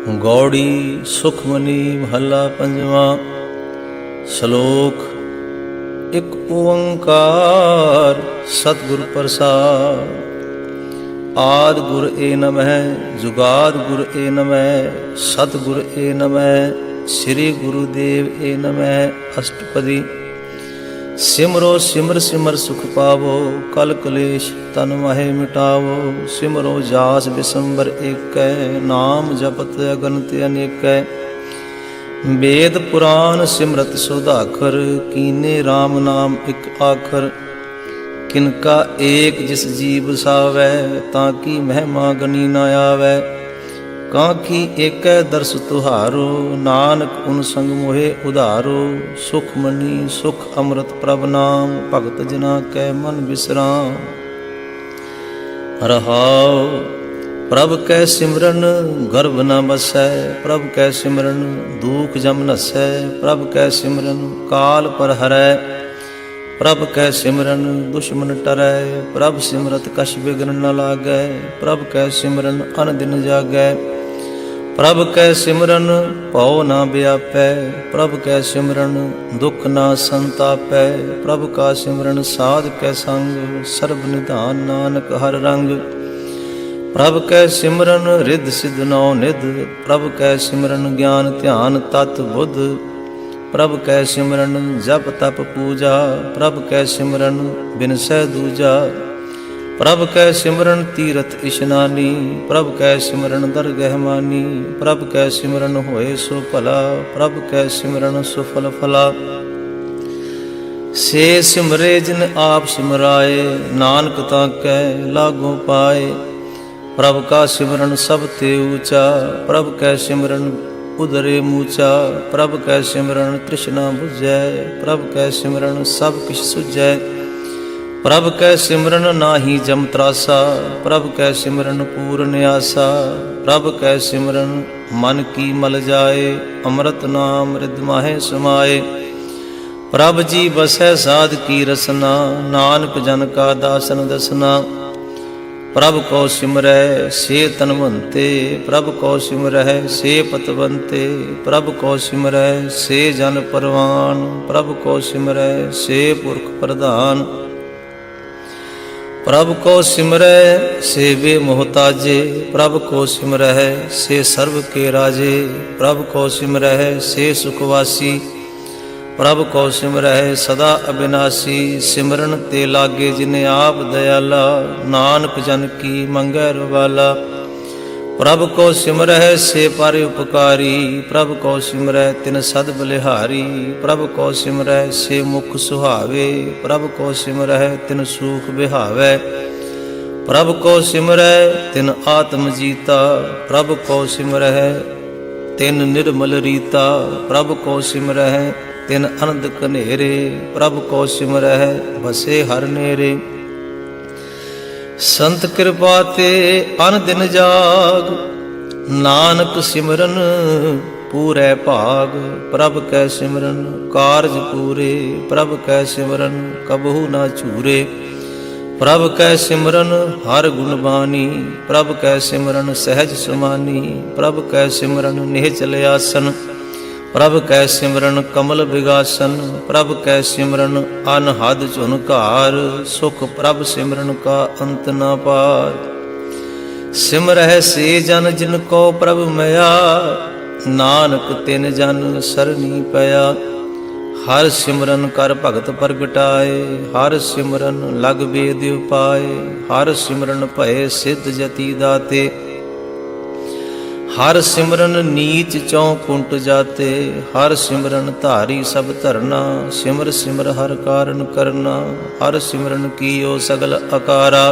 गौड़ी सुखमनी महला पंजवा। श्लोक। एक ओंकार सतगुर प्रसाद। आद गुर ए नमः, जुगाद गुर ए नमः, सतगुर ए नमः, श्री गुरुदेव ए नमः। अष्टपदी। सिमरो सिमर सिमर सुख पावो, कल कलेश तन महे मिटावो। सिमरो जास बिसंबर एक, नाम जपत अगनत अनेक। वेद पुराण सिमरत सुधाकर, कीने राम नाम एक आखर। किनका एक जिस जीव सावै, ताकि महिमा गनी न आवै। कांखी एक दर्श तुहारो, नानक उन संग मोहे उधारो। सुख मनी सुख अमृत प्रभ नाम, भगत जना कै मन विश्राम। रहाओ। प्रभ कै सिमरन गर्भ न बसै, प्रभ कै सिमरन दुख जम नसै। प्रभ कै सिमरन काल पर हरै, प्रभ कै सिमरन दुश्मन टरै। प्रभ सिमरत कछ बिघ्न न लागै, प्रभ कै सिमरन अन दिन जागै। प्रभ कै सिमरन भौ न व्यापै, प्रभ कै सिमरन दुख न संतापै। प्रभ का सिमरन साध कै संग, सर्ब निधान नानक हर रंग। प्रभ कै सिमरन रिद्ध सिद्ध नौ निध, प्रभ कै सिमरन ज्ञान ध्यान तत् बुध। प्रभ कै सिमरन जप तप पूजा, प्रभ कै सिमरन बिनसै दूजा। प्रभ कै सिमरन तीरथ इशनानी, प्रभ कै सिमरन दरगह मानी। प्रभ कै सिमरन होए सो भला, प्रभ कै सिमरन सुफल फला। से सिमरे जिन आप सिमराए, नानक ताकै लागो पाए। प्रभ का सिमरन सब ते ऊंचा, प्रभ कै सिमरन उदरे मूचा। प्रभ कै सिमरन तृष्णा बुझै, प्रभ कै सिमरन सब किछ सुझै। प्रभ कै सिमरन नाहि जम त्रासा, प्रभ कै सिमरन पूर्ण आसा। प्रभ कै सिमरन मन की मल जाए, अमृत नाम रिद माहे समाए। प्रभ जी बसै साध की रसना, नानक जन का दासन दसना। प्रभ को सिमरै से तनवंते, प्रभ को सिमरै से पतवंते। प्रभ को सिमरै से जन परवान, प्रभ को सिमरै से पुरख प्रधान। प्रभ को सिमरै से वे मोहताजे, प्रभ को सिमरै से सर्व के राजे। प्रभ को सिमरै से सुखवासी, प्रभ को सिमरै सदा अविनाशी। सिमरन ते लागे जिने आप दयाला, नानक जन की मंगै रवाला। प्रभ को सिमरै से पर उपकारी, प्रभ को सिमरै तिन सद बलिहारी। प्रभ को सिमरै से मुख सुहावे, प्रभ को सिमरै तिन सूख बिहावै। प्रभ को सिमरै तिन आत्म जीता, प्रभ को सिमरै तिन निर्मल रीता। प्रभ को सिमरै तिन अनंद कनेरे, प्रभ को सिमरै बसे हर नेरे। संत कृपा ते अन दिन जाग, नानक सिमरन पूरै भाग। प्रभ कै सिमरन कारज पूरे, प्रभ कै सिमरन कबहू न चूरे। प्रभ कै सिमरन हर गुण बानी, प्रभ कै सिमरन सहज समानी। प्रभ कै सिमरन निहचल आसन, प्रभ कै सिमरन कमल विगासन। प्रभ कै सिमरन अनहद झुनकार, सुख प्रभ सिमरन का अंत न पार। सिमरह से जन जिनको प्रभ मया, नानक तिन जन सरनी पया। हर सिमरन कर भगत प्रगटाए, हर सिमरन लग वेद उपाय। हर सिमरन भय सिद्ध जति दाते, हर सिमरन नीच चौं कुंट जाते। हर सिमरन धारी सब धरना, सिमर सिमर हर कारण करना। हर सिमरन कीयो सगल अकारा,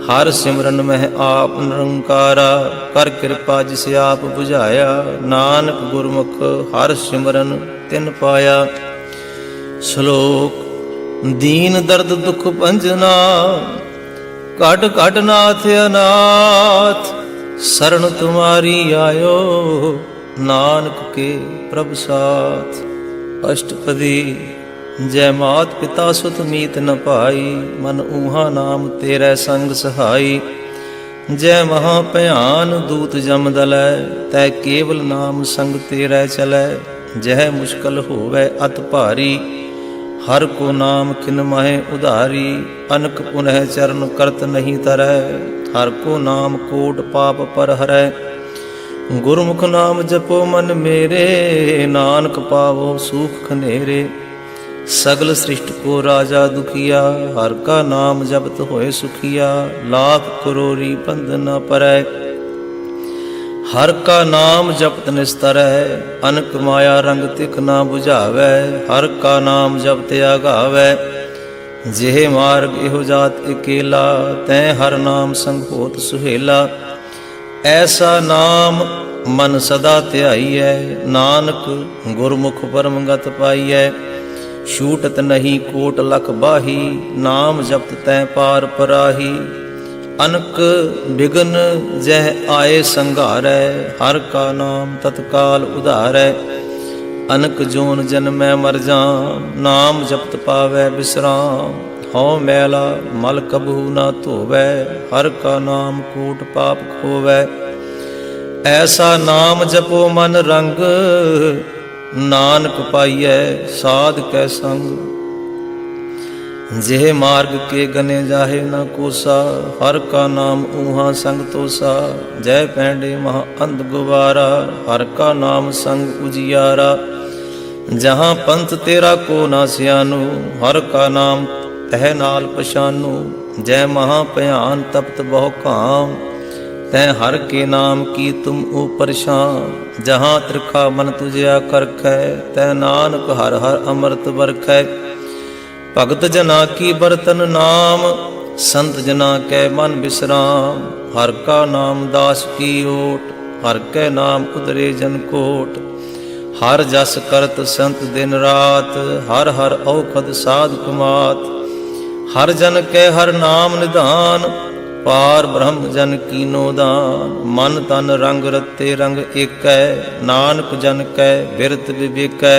हर सिमरन मह आप निरंकारा। कर कृपा जिस आप बुझाया, नानक गुरमुख हर सिमरन तिन पाया। श्लोक। दीन दर्द दुख भंजना, घट घट नाथ अनाथ। शरण तुम्हारी आयो, नानक के प्रभ साथ। अष्टपदी। जय मात पिता सुत मीत न पाई, मन ऊहा नाम तेरै संग सहाई। जय महाभयान दूत जम दलै, तै केवल नाम संग तेरै चलै। जह मुश्किल होवै अत भारी, हर को नाम किन माहे उधारी। अनक पुनः चरण करत नहीं तरै, हर को नाम कोट पाप पर हरै। गुरमुख नाम जपो मन मेरे, नानक पावो सुख खनेरे। सगल सृष्टि को राजा दुखिया, हर का नाम जपत होए सुखिया। लाख करोड़ी बंध न परै, हर का नाम जपत निस्तरै। अनक माया रंग तिक न बुझावै, हर का नाम जपत आगावै। जेह मार्ग इहो जात अकेला, तै हर नाम संग होत सुहेला। ऐसा नाम मन सदा ध्याईऐ, नानक गुरमुख परम गत पाईऐ। छूटत नहीं कोट लख बाही, नाम जपत तै पार पराही। अनक बिघन जह आए संघारै, हर का नाम तत्काल उधारै। अनक जोन जन्मै मर जाम, नाम जपत पावै विश्राम। हौ मैला मल कबहू न धोवै, हर का नाम कोट पाप खोवै। ऐसा नाम जपो मन रंग, नानक पाइयै साध कै संग। जेह मार्ग के गने जाहे न कोसा, हर का नाम ऊहा संग तोसा। जय पैंडे महा अंध गुबारा, हर का नाम संग उजियारा। जहाँ पंथ तेरा को ना सियानो, हर का नाम तह नाल पछानो। जय महाभयान तपत बहु काम, तै हर के नाम की तुम ऊपर शाम। जहाँ त्रिखा मन तुझया करखै, तै नानक हर हर अमृत बरखै। भगत जना की बरतन नाम, संत जना कै मन विश्राम। हर का नाम दास की ओट, हर कै नाम उतरे जन कोट। हर जस करत संत दिन रात, हर हर औखद साध कुमात। हर जन कै हर नाम निधान, पार ब्रह्म जन कीनो दान। मन तन रंग रते रंग एकै, नानक जन कै बिरत विवेकै।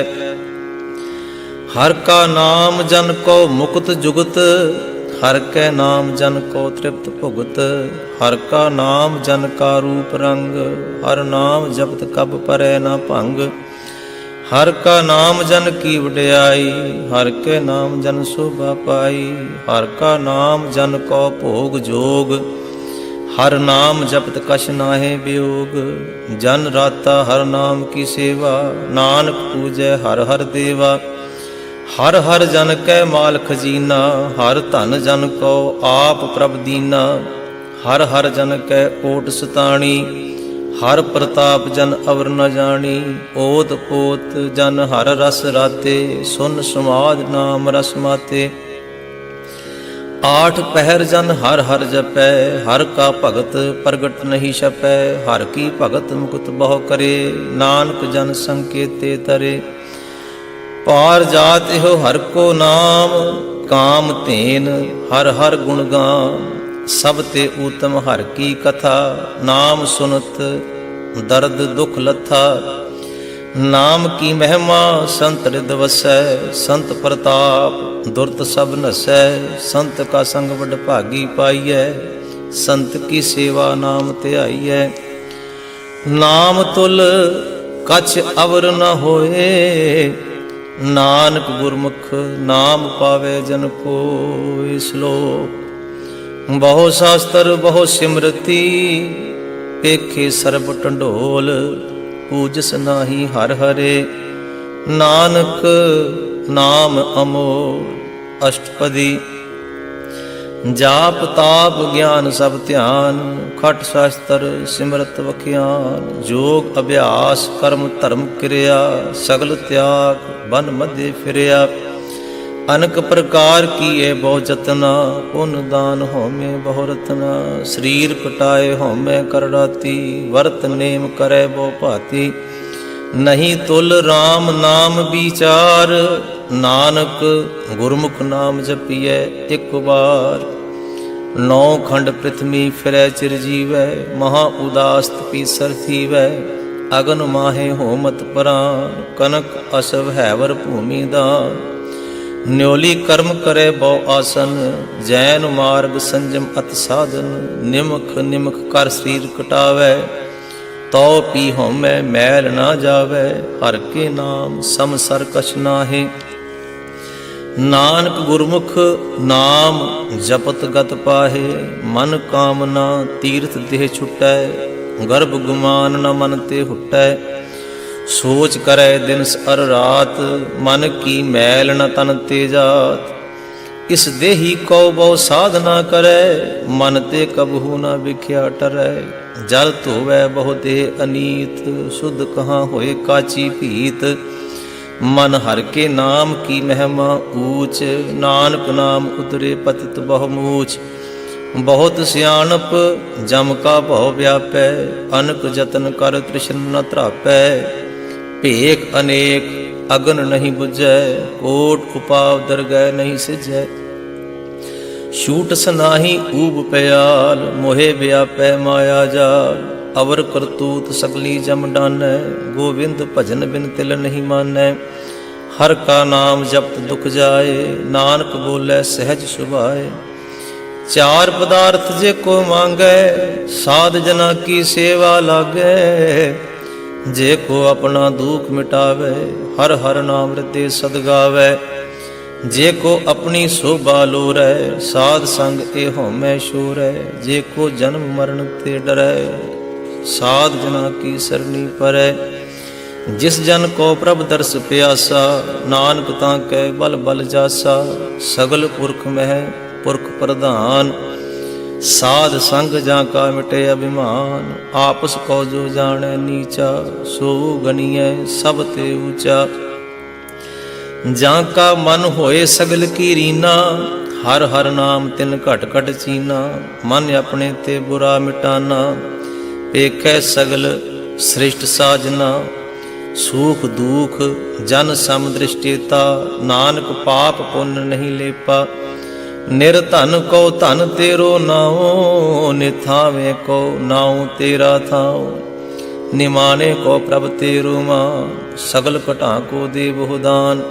हर का नाम जन को मुक्त जुगत, हर कै नाम जन को तृप्त भुगत। हर का नाम जन का रूप रंग, हर नाम जपत कब परै न भंग। हर का नाम जन की वड्याई, हर के नाम जन शोभा पाई। हर का नाम जन को भोग जोग, हर नाम जपत कछ नाहे वियोग। जन राता हर नाम की सेवा, नानक पूजै हर हर देवा। हर हर जन कै माल खजीना, हर धन जन को आप प्रभ दीना। हर हर जन कै ओट सताणी, हर प्रताप जन अवर न जानी। ओत पोत जन हर रस राते, सुन समाद नाम रस माते। आठ पहर जन हर हर जपै, हर का भगत प्रगट नहीं छपै। हर की भगत मुकुत बहु करे, नानक जन संकेते तरे। पार जात इहो हर को नाम, काम तेन हर हर गुण गाम। सब ते उत्तम हर की कथा, नाम सुनत दर्द दुख लथा। नाम की महिमा संत हृद वसै, संत प्रताप दुर्त सब नसै। संत का संग वड भागी पाइयै, संत की सेवा नाम ध्याइयै। नाम तुल कछ अवर न होए, नानक गुरमुख नाम पावे जन कोय। श्लोक बहु शास्त्र बहु सिमरती, पेखे सर्ब टंडोल। पूजस नाही हर हरे, नानक नाम अमोल। अष्टपदी जाप ताप ज्ञान सब ध्यान, खट शास्त्र सिमरत वख्यान। जोग अभ्यास कर्म धर्म क्रिया, सगल त्याग बन मध्य फिरया। अनक प्रकार किए बहु जतना, पुन दान होमे बहु रतना। शरीर कटाए होमे करड़ाती, वर्त नेम करे बहु भाती। नहीं तुल राम नाम विचार, नानक गुरमुख नाम जपिए एक बार। नौ खंड पृथ्वी फिरै चिरजीवै, महा उदास पीसर थीवै। अगन माहे होमत प्राण, कनक असव हैवर भूमि दान। न्योली कर्म करे बहु आसन, जैन मार्ग संजम अत साधन। निमख निमख कर शरीर कटावै, तो पी होमै मैल ना जावै। हर के नाम समसर कछ नाहि, नानक गुरमुख नाम जपत गत पाहे। मन कामना तीर्थ देह छुटै, गर्भ गुमान न मन ते हुटै। सोच करे दिन अर रात, मन की मैल न तन ते जात। इस देही को बहु साधना करे, मन ते कबहू न बिख्या टरै। जल धोवै बहु देह अनीत, शुद्ध कहाँ होए काची भीत। मन हर के नाम की महिमा ऊंच, नानक नाम उतरे पतित बहु मूछ। बहुत सियाणप जम का भव व्यापै, अनक जतन कर तृष्ण न त्रापै। भेख अनेक अगन नहीं बुझै, कोट उपाव दरगह नहीं सिझै। छूट सनाही ऊब पयाल, मोहे व्यापै माया जाल। अवर करतूत सगली जम डानै, गोविंद भजन बिन तिल नहीं मानै। हर का नाम जपत दुख जाए, नानक बोले सहज सुभाए। चार पदार्थ जे को मांगै, साध जना की सेवा लागै। जे को अपना दुख मिटावे, हर हर नाम रते सद गावे। जे को अपनी शोभा लोरै, साध संग ए होमै शोरै। जे को जन्म मरण ते डरै, साध जना की सरनी परै। जिस जन को प्रभ दर्श प्यासा, नानक ताकै बल बल जासा। सगल पुरख मह पुरख प्रधान, साध संग जाका मिटे अभिमान। आपस को जो जाने नीचा, सो गनिए सब ते ऊंचा। जाका मन होए सगल की रीना, हर हर नाम तिन घट घट चीना। मन अपने ते बुरा मिटाना, पेखै सगल श्रेष्ठ साजना। सुख दुख जन सम दृष्टिता, नानक पाप पुण्य नहीं लेपा। निर्धन को धन तेरो नाओ, निथावे को नाओ तेरा थाओ। निमाने को प्रभ तेरो मान, सगल कटा को दे बहु दान।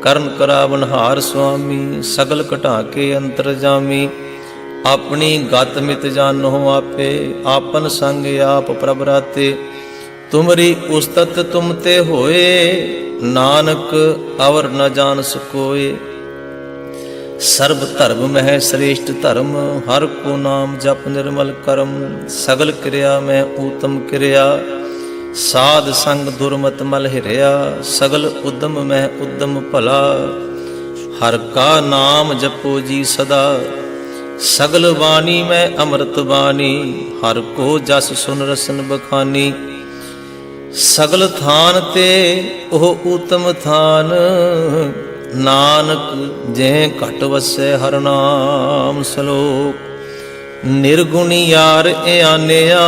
कर्ण करावनहार स्वामी, सगल कटा के अंतर जामी। अपनी गत मित जानो आपे, आपन संग आप प्रभ राते। तुमरी उस्तत तुम ते होए, नानक अवर न जान सकोए। सर्व धर्म मह श्रेष्ठ धर्म, हर को नाम जप निर्मल करम। सगल क्रिया में उत्तम क्रिया, साध संग दुर्मत मल हिरया। सगल उद्यम में उद्यम भला, हर का नाम जपो जी सदा। सगल वाणी में अमृत वाणी, हर को जस सुन रसन बखानी। सगल थान ते ओह उत्तम थान, नानक जे घट वसै हर नाम सलोक। निर्गुणी यार ए आनेया,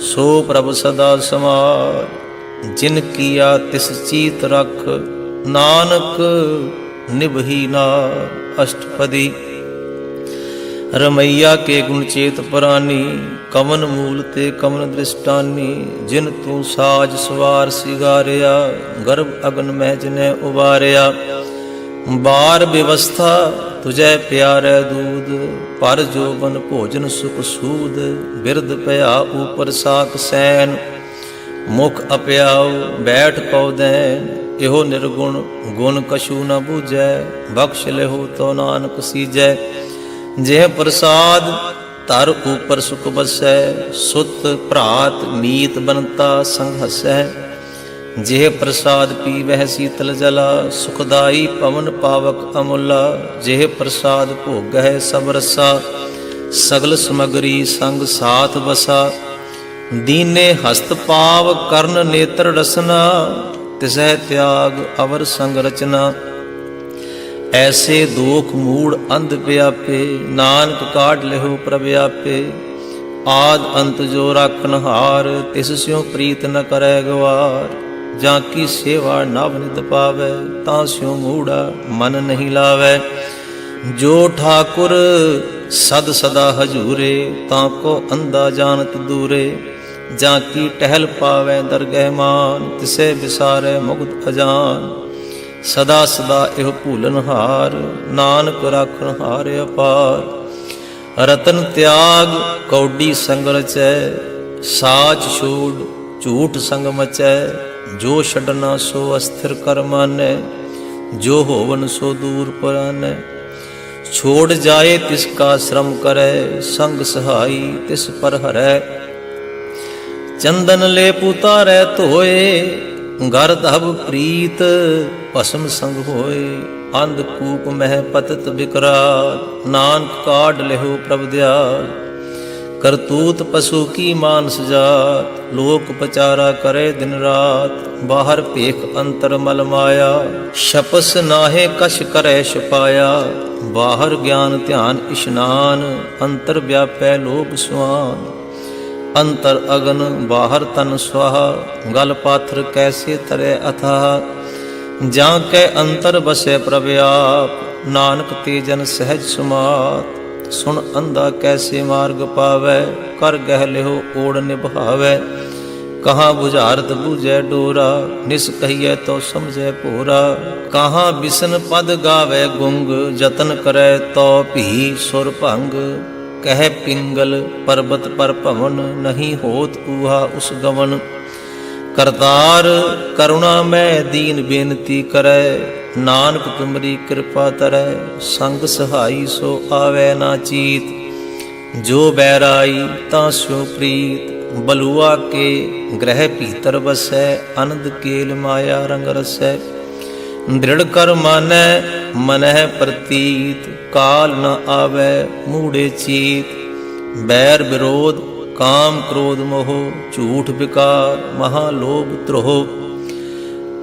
सो प्रभ सदा समार। जिन किया तिस चीत रख, नानक निभही नार। अष्टपदी। रमैया के गुण चेत परानी, कवन मूल ते कवन दृष्टानी। जिन तू साज सवार सिगारिया, गर्भ अगन मह जिने उबारिया। बार व्यवस्था तुझे प्यारे दूध, पर जोबन भोजन सुख सूद। बिरद पया ऊपर साक सैन, मुख अपयाओ बैठ पौदैन। इहो निर्गुण गुण कछु न बूझै, बख्श लेहो तो नानक सीजै। जेह प्रसाद तर ऊपर सुख बसै, सुत भ्रात मीत बनता संग हसै। जेह प्रसाद पीवह शीतल जला, सुखदाई पवन पावक अमुला। जेह प्रसाद भोगह सब रसा, सगल समगरी संग साथ बसा। दीने हस्त पाव कर्ण नेत्र रसना, तिसह त्याग अवर संग रचना। ऐसे दोख मूढ़ अंध व्यापे, नानक काट लेहो प्रव्यापे। आद अंत जो राखन हार, तिस स्यों प्रीत न करे गवार। जाकी सेवा नव नित पावै, तां स्यों मूढ़ा मन नहीं लावै। जो ठाकुर सद सदा हजूरे, ताको अंधा जानत दूरे। जाकी टहल पावै दरगह मान, तिसे बिसारे मुक्त अजान। ਸਦਾ ਸਦਾ ਇਹ ਭੂਲਨਹਾਰ, ਨਾਨਕ ਰਾਖਣ ਹਾਰ ਅਪਾਰ। ਰਤਨ ਤਿਆਗ ਕੌਡੀ ਸੰਗ ਰਚੈ, ਸਾਚ ਛੋੜ ਝੂਠ ਸੰਗ ਮਚੈ। ਜੋ ਛੱਡਣਾ ਸੋ ਅਸਥਿਰ ਕਰ ਮਾਨੈ, ਜੋ ਹੋਵਨ ਸੋ ਦੂਰ ਪਰਾਨੈ। ਛੋੜ ਜਾਏ ਤਿਸ ਕਾ ਸ਼ਰਮ ਕਰੈ, ਸੰਗ ਸਹਾਈ ਤਿਸ ਪਰ ਹਰੈ। ਚੰਦਨ ਲੈ ਪੁਤਾਰੈ ਧੋਏ, ਗਰ ਧਬ ਪ੍ਰੀਤ ਭਸਮ ਸੰਗ ਹੋਏ। ਅੰਧ ਕੂਪ ਮਹਿ ਪਤਤ ਬਿਕਰਾਲ, ਨਾਨਕ ਕਾਢ ਲਿਹੋ ਪ੍ਰਭ ਦਿਆਲ। ਕਰਤੂਤ ਪਸ਼ੂ ਕੀ ਮਾਨਸ ਜਾਤ, ਲੋਕ ਪਚਾਰਾ ਕਰੇ ਦਿਨ ਰਾਤ। ਬਾਹਰ ਭੇਖ ਅੰਤਰ ਮਲ ਮਾਇਆ, ਛਪਸ ਨਾਹੇ ਕਛ ਕਰੈ ਛਪਾਇਆ। ਬਾਹਰ ਗਿਆਨ ਧਿਆਨ ਇਸ਼ਨਾਨ, ਅੰਤਰ ਵਿਆਪੈ ਲੋਭ ਸੁਆਨ। ਅੰਤਰ ਅਗਨ ਬਾਹਰ ਤਨ ਸੁਆਹਾ, ਗਲ ਪਾਥਰ ਕੈਸੇ ਤਰੈ ਅਥਾਹ। ਜਾਂ ਕੈ ਅੰਤਰ ਬਸੈ ਪ੍ਰਭ ਆਪ, ਨਾਨਕ ਤੇ ਜਨ ਸਹਿਜ ਸੁਮਾਤ। ਸੁਣ ਅੰਧਾ ਕੈਸੇ ਮਾਰਗ ਪਾਵੈ, ਕਰ ਗਹਿ ਲਿਹੋ ਓੜ ਨਿਭਾਵੈ। ਕਹਾਂ ਬੁਝਾਰਤ ਬੂਝੈ ਡੋਰਾ, ਨਿਸ ਕਹੀਐ ਤੋ ਸਮਝੈ ਭੋਰਾ। ਕਹਾਂ ਬਿਸਨ ਪਦ ਗਾਵੈ ਗੁੰਗ, ਜਤਨ ਕਰੈ ਤੋ ਭੀ ਸੁਰ ਭੰਗ। ਕਹਿ ਪਿੰਗਲ ਪਰਬਤ ਪਰ ਭਵਨ, ਨਹੀਂ ਹੋਤ ਊਹਾ ਉਸ ਗਵਨ। ਕਰਤਾਰ ਕਰੁਣਾ ਮੈਂ ਦੀਨ ਬੇਨਤੀ ਕਰੈ, ਨਾਨਕ ਤੁਮਰੀ ਕਿਰਪਾ ਤਰੈ। ਸੰਗ ਸਹਾਈ ਸੋ ਆਵੈ ਨਾ ਚੀਤ, ਜੋ ਬੈਰਾਈ ਤਾਂ ਸੋ ਪ੍ਰੀਤ। ਬਲੂਆ ਕੇ ਗ੍ਰਹਿ ਭੀਤਰ ਵਸੈ, ਅਨੰਦ ਕੇਲ ਮਾਇਆ ਰੰਗ ਰਸੈ। ਦ੍ਰਿੜ ਕਰ ਮਾਨੈ ਮਨਹਿ ਪ੍ਰਤੀਤ, ਕਾਲ ਨ ਆਵੈ ਮੂੜੇ ਚੀਤ। ਬੈਰ ਵਿਰੋਧ ਕਾਮ ਕ੍ਰੋਧ ਮੋਹ, ਝੂਠ ਵਿਕਾਰ ਮਹਾ ਲੋਭ ਧ੍ਰੋਹ।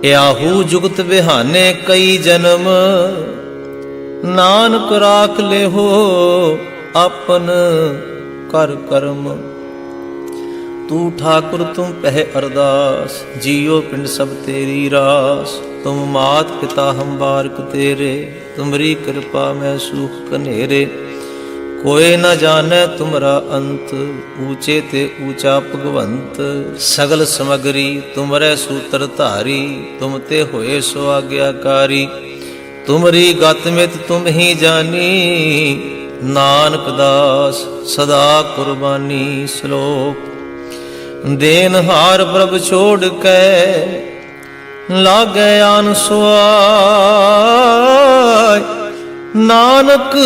ਯਾਹੂ ਜੁਗਤ ਬਿਹਾਨੇ ਕਈ ਜਨਮ, ਨਾਨਕ ਰਾਖ ਲਿਹੋ ਆਪਨ ਕਰ ਕਰਮ। ਤੂੰ ਠਾਕੁਰ ਤੁਮ ਪਹਿ ਅਰਦਾਸ, ਜੀਉ ਪਿੰਡ ਸਭ ਤੇਰੀ ਰਾਸ। ਤੁਮ ਮਾਤ ਪਿਤਾ ਹਮ ਬਾਰਕ ਤੇਰੇ, ਤੁਮਰੀ ਕਿਰਪਾ ਮੈਂ ਸੂਖ ਕਨੇਰੇ। ਕੋਇ ਨ ਜਾਣੈ ਤੁਮਰਾ ਅੰਤ, ਊਚੇ ਤੇ ਊਚਾ ਭਗਵੰਤ। ਸਗਲ ਸਮਗਰੀ ਤੁਮਰੇ ਸੂਤਰ ਧਾਰੀ, ਤੁਮ ਤੇ ਹੋਏ ਸੋ ਆਗਿਆਕਾਰੀ। ਤੁਮਰੀ ਗਤ ਮਿਤ ਤੁਮ ਹੀ ਜਾਨੀ, ਨਾਨਕ ਦਾਸ ਸਦਾ ਕੁਰਬਾਨੀ। ਸ਼ਲੋਕ। ਦੇਨਹਾਰ ਪ੍ਰਭ ਛੋੜ ਕੇ, ਲਾਗੈ ਆਨ ਸੁਆਇ। ਨਾਨਕ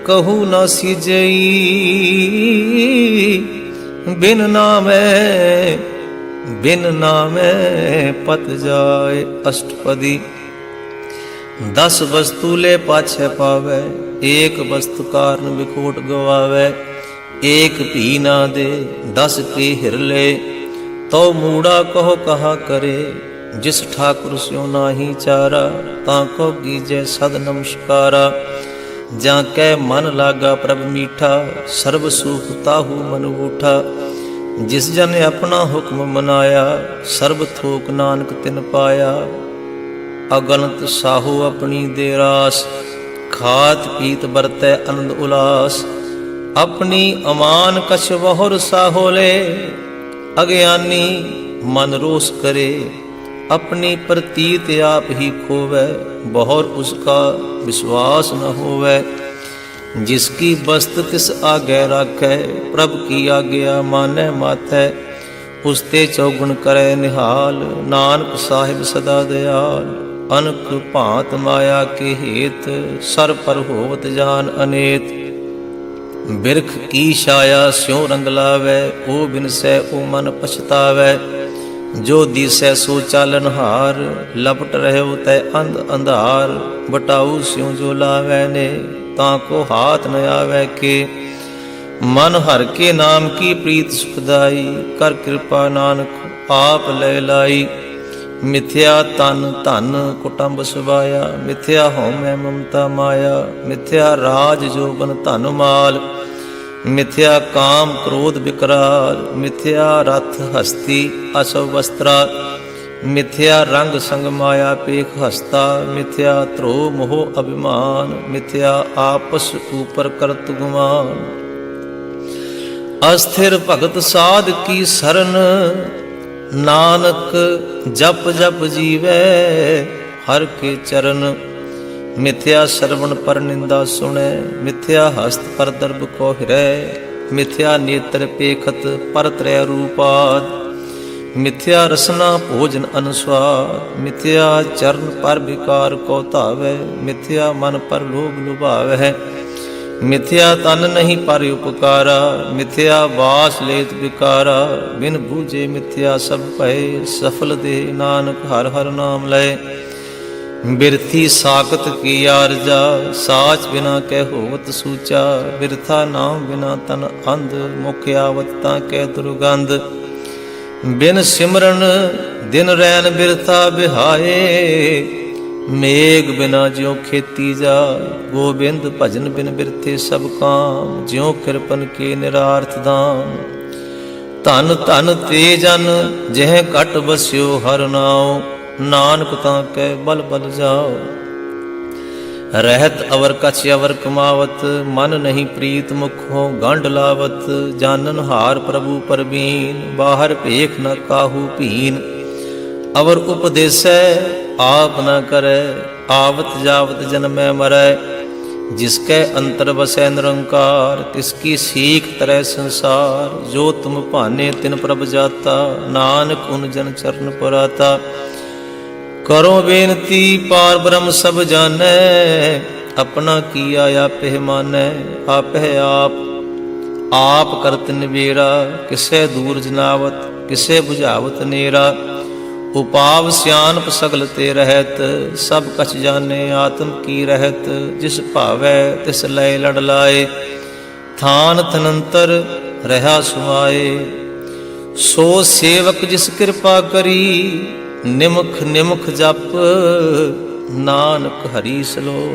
ਕਹੂ ਨਾ ਸਿਜਈ, ਬਿਨ ਨਾਮੈ ਪਤ ਜਾਏ। ਅਸ਼ਟਪਦੀ। 10 ਵਸਤੂ ਲੈ ਪਾਛੈ ਪਾਵੈ, ਏਕ ਵਸਤੂ ਕਾਰਨ ਵਿਖੋਟ ਗਵਾਵੈ। ਏਕ ਭੀ ਨਾ ਦੇ 10 ਕੇ ਹਿਰਲੇ, ਤਉ ਮੂੜਾ ਕਹੋ ਕਹਾ ਕਰੇ। ਜਿਸ ਠਾਕੁਰ ਸਿਉ ਨਾਹੀ ਚਾਰਾ, ਤਾਂ ਕੋ ਗੀਜੈ ਸਦ ਨਮਸਕਾਰਾ। ਜਾਂ ਕੈ ਮਨ ਲਾਗਾ ਪ੍ਰਭ ਮੀਠਾ, ਸਰਬ ਸੁਖ ਤਾਹੂ ਮਨ ਊਠਾ। ਜਿਸ ਜਨ ਆਪਣਾ ਹੁਕਮ ਮਨਾਇਆ, ਸਰਬ ਥੋਕ ਨਾਨਕ ਤਿਨ ਪਾਇਆ। ਅਗਨਤ ਸਾਹੂ ਆਪਣੀ ਦੇ ਰਾਸ, ਖਾਤ ਪੀਤ ਵਰਤੈ ਅਨੰਦ ਉਲਾਸ। ਆਪਣੀ ਅਮਾਨ ਕਛ ਬਹੁਰ ਸਾਹੋਲੇ, ਅਗਿਆਨੀ ਮਨ ਰੋਸ ਕਰੇ। अपनी प्रतीत आप ही खोवै, बहुर उसका विश्वास न होवै। जिसकी वस्त तिस आगे राखै, प्रभ की आज्ञा मानै माथै। उसते चौगुण करे निहाल, नानक साहिब सदा दयाल। अनक भांत माया के हेत, सर पर होवत जान अनेत। बिरख की छाया स्यों रंग लावै, ओ बिनसै ओ मन पछतावै। जो दिसै सो चालन हार, लपट रहो तै अंध अंधार। बटाऊ स्यों जो लावै ने, ताको हाथ न आवै के। मन हर के नाम की प्रीत सुखदाई, कर कृपा नानक आप ले लाई। मिथ्या तन धन कुटुंब सुभाया, मिथ्या होमै ममता माया। मिथ्या राज जोबन धन माल, मिथ्या काम क्रोध विकराल। मिथ्या रथ हस्ती असव वस्त्रा, मिथ्या रंग संग माया पेख हस्ता। मिथ्या ध्रो मोह अभिमान, मिथ्या आपस ऊपर करत गुमान। अस्थिर भगत साध की सरन, नानक जप जप जीवै हर के चरण। मिथ्या श्रवण पर निंदा सुनै, मिथ्या हस्त पर दर्भ को हिरै। मिथ्या नेत्र पेखत पर त्रय रूपाद, मिथ्या रसना भोजन अनुस्वाद। मिथ्या चरण पर विकार को धावै, मिथ्या मन पर लोभ लुभावै। मिथ्या तन नहीं पर उपकारा, मिथ्या वास लेत विकारा। बिन बूझे मिथ्या सब भय, सफल दे नानक हर हर नाम लय। बिरथी साकत की आरजा, साच बिना कह होवत सूचा। बिरथा नाम बिना तन अंध, मुख आवत ता कह दुर्गंध। बिन सिमरन दिन रैन बिरथा बिहाए, मेघ बिना ज्यों खेती जाय। गोबिंद भजन बिन बिरथे सब काम, ज्यों कृपन के निरार्थ दाम। धन धन ते जन जह घट बस्यो हर नाम, नानक तां कै बल बल जाओ। रहत अवर कछ अवर कमावत, मन नहीं प्रीत मुखों गंढ लावत। जानन हार प्रभु परबीन, बाहर भेख न काहू पीन। अवर उपदेसै आप न करे, आवत जावत जन्मै मरै। जिसके अंतर बसै निरंकार, तिसकी सीख तरह संसार। जो तुम भाने तिन प्रभ जाता, नानक उन जन चरण पुराता। करो बेनती पार ब्रह्म सब जानै, अपना किया आपे मानै। आपे आप करत निबेरा, किसे दूर जनावत किसे बुझावत नेरा। उपाव सियानप सगल ते रहत, सब कछ जाने आत्म की रहत। जिस भावै तिस लय लड़ लाए, थान थनंतर रहा सुमाए। सो सेवक जिस कृपा करी, निमख निमख जप नानक हरि सलो।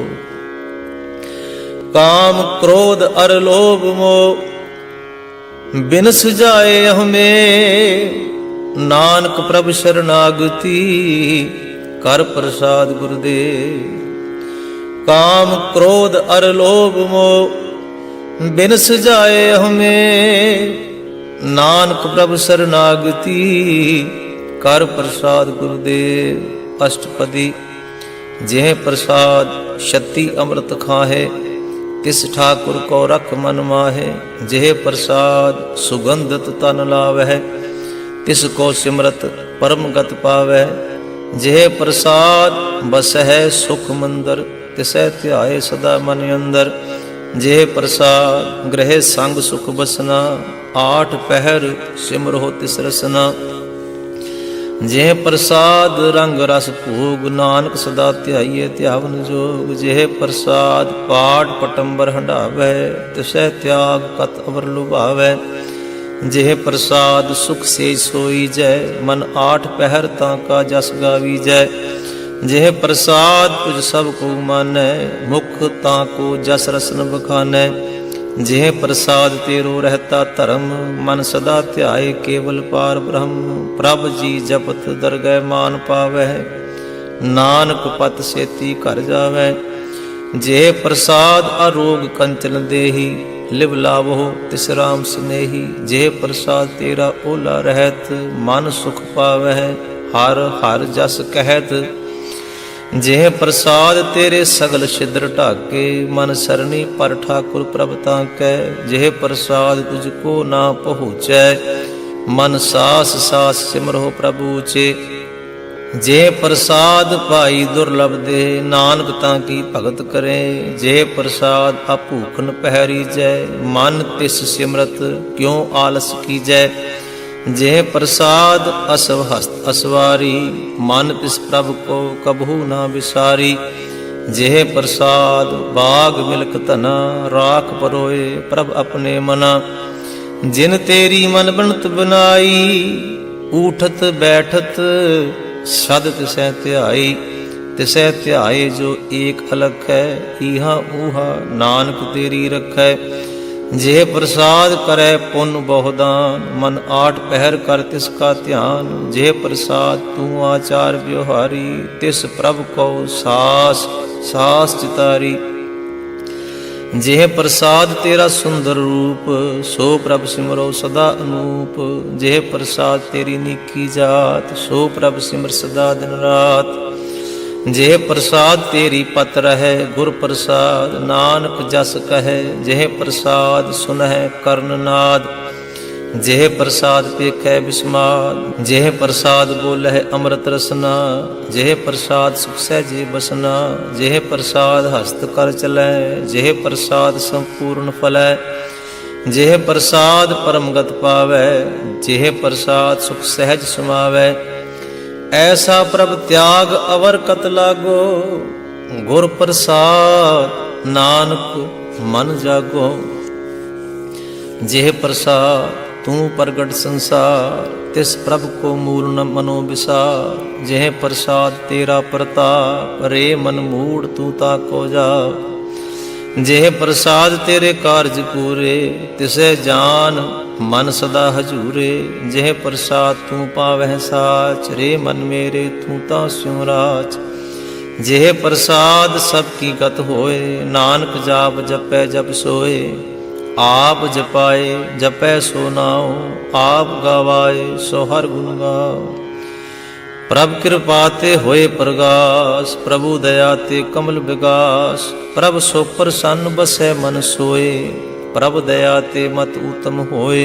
काम क्रोध अर लोभ मोह, बिनस जाए हमें। नानक प्रभु शरणागति, कर प्रसाद गुरुदेव। काम क्रोध अर लोभ मोह, बिनस जाए हमें। नानक प्रभु शरणागति, कर प्रसाद गुरुदेव। अष्टपदी। जेह प्रसाद शक्ति अमृत खाहे, तिस ठाकुर को रख मन माहे। जेह प्रसाद सुगंधत तन लावै, तिस को सिमरत परम गत पावै। जेह प्रसाद बसह सुख मंदर, तिसै ध्याए सदा मन अंदर। जेह प्रसाद ग्रह संग सुख बसना, आठ पहर सिमरो तिस रसना। जेह प्रसाद रंग रस भोग, नानक सदा ध्याइए ध्यावन जोग। जेह प्रसाद पाठ पटंबर हंडावै, तिसै त्याग कत अवर लुभावै। जेह प्रसाद सुख से सोई जय, मन आठ पहर ताका जस गावी जय। जेह प्रसाद तुझ सब को मानै, मुख ताको जस रसन बखानै। जेह प्रसाद तेरो रहता धर्म, मन सदा ध्याए केवल पार ब्रह्म। प्रभ जी जपत दरगह मान पावै, नानक पत सेती घर जावै। जेह प्रसाद अरोग कंचन देही, लिव लावो तिस राम स्नेही। जेह प्रसाद तेरा ओला रहत, मन सुख पावै हर हर जस कहत। जेह प्रसाद तेरे सगल छिद्र ढाके, मन सरनी पर ठाकुर प्रभ ताकै। जेह प्रसाद तुझको ना पहुँचै, मन सास सास सिमरो प्रभु चे। जेह प्रसाद पाई दुर्लभ दे, नानक ताकी भगत करे। जेह प्रसाद अभूखन पहरी जय, मन तिस सिमरत क्यों आलस कीजै। जेह प्रसाद असव हस्त असवारी, मन तिस प्रभ को कबहू ना विसारी। जेह प्रसाद बाग मिलक धना, राख परोए प्रभ अपने मना। जिन तेरी मन बनत बनाई, ऊठत बैठत सद तिसै ध्याई। तिसै ध्याए जो एक अलख है, इहा ऊहा नानक तेरी रखै। जेह प्रसाद करे पुन बहुदान, मन आठ पहर कर तिसका ध्यान। जेह प्रसाद तू आचार व्यवहारी, तिस प्रभ को सास सास चितारी। जेह प्रसाद तेरा सुंदर रूप, सो प्रभ सिमरो सदा अनूप। जेह प्रसाद तेरी निकी जात, सो प्रभ सिमर सदा दिन रात। जेह प्रसाद तेरी पत रहे गुर प्रसाद, नानक जस कहे जेह प्रसाद सुनह कर्णनाद। जेह प्रसाद पेखै बिस्माद, जेह प्रसाद बोलह अमृत रसना। जेह प्रसाद सुख सहजे बसना, जेह प्रसाद हस्त कर चलै। जेह प्रसाद संपूर्ण फलै, जेह प्रसाद परमगत पावै। जेह प्रसाद सुख सहज समावै, ऐसा प्रभ त्याग अवर कत लागो। गुर प्रसाद नानक मन जागो, जेह प्रसाद तू प्रगट संसार। तिस प्रभ को मूल न मनो विसार, जेह प्रसाद तेरा प्रताप। रे मन मूड तू ताको जा, जेह प्रसाद तेरे कारज पूरे। तिसे जान मन सदा हजूरे, जेह प्रसाद तू पावह साच। रे मन मेरे तू ता स्यों राच, जेह प्रसाद सब की गत होए। नानक जाप जपै जप सोए, आप जपाए जपै सो नाओ। आप गवाए सो हर गुण गाओ, प्रभ कृपा ते होए प्रगास। प्रभु दया ते कमल विगास, प्रभ सो प्रसन्न बसै मन सोए। प्रभ दया ते मत उत्तम होए,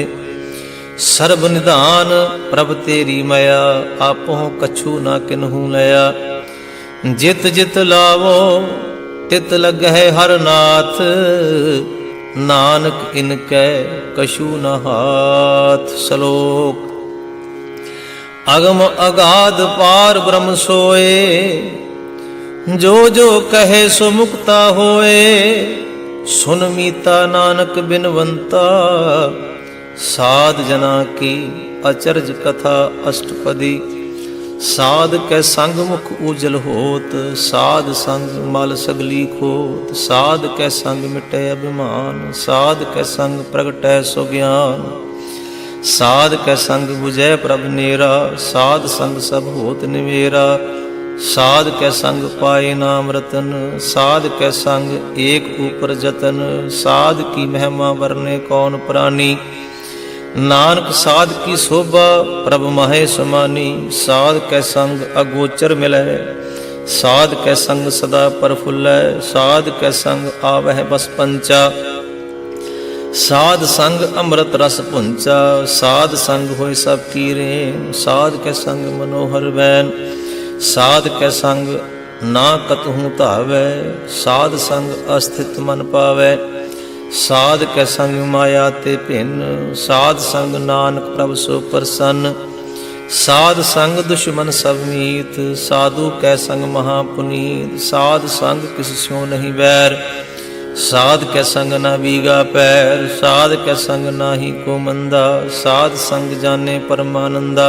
सर्ब निधान प्रभ तेरी मया। आपो कछु ना किन्हू लया, जित जित लावो तित लगै हर नाथ। नानक इनकै कछु न हाथ। श्लोक अगम अगाध पार ब्रह्म सोए, जो जो कहे सो मुक्ता होए। सुन मीता नानक बिनवंता, साध जना की अचरज कथा अष्टपदी। साध कै संग मुख उजल होत, साध संग मल सगली खोत। साध कै संग मिटै अभिमान, साध कै संग प्रगटै सो ज्ञान। साध कै संग बुझै प्रभ नेरा, साध संग सब होत निवेरा। साध कै संग पाए नाम रतन, साध कै संग एक ऊपर जतन। साध की महिमा वर्णे कौन प्राणी, नानक साध की शोभा प्रभ महे समानी। साध कै संग अगोचर मिलै, साध कै संग सदा प्रफुल्लै। साध कै संग आवह बस पंचा, साध संग अमृत रस पुंचा। साध संग होय सब कीरे, साध कै संग मनोहर बैन। साध कै संग ना कतहूँ धावै, साध संग अस्थित मन पावै। साध कै संग माया ते भिन्न, साध संग नानक प्रभ सो प्रसन्न। साध संग दुश्मन सब मीत, साधु कै संग महापुनीत। साध संग किस स्यों नहीं बैर, साध कै संग ना बीगा पैर। साध कै संग नाही को मंदा, साध संग जाने परमानंदा।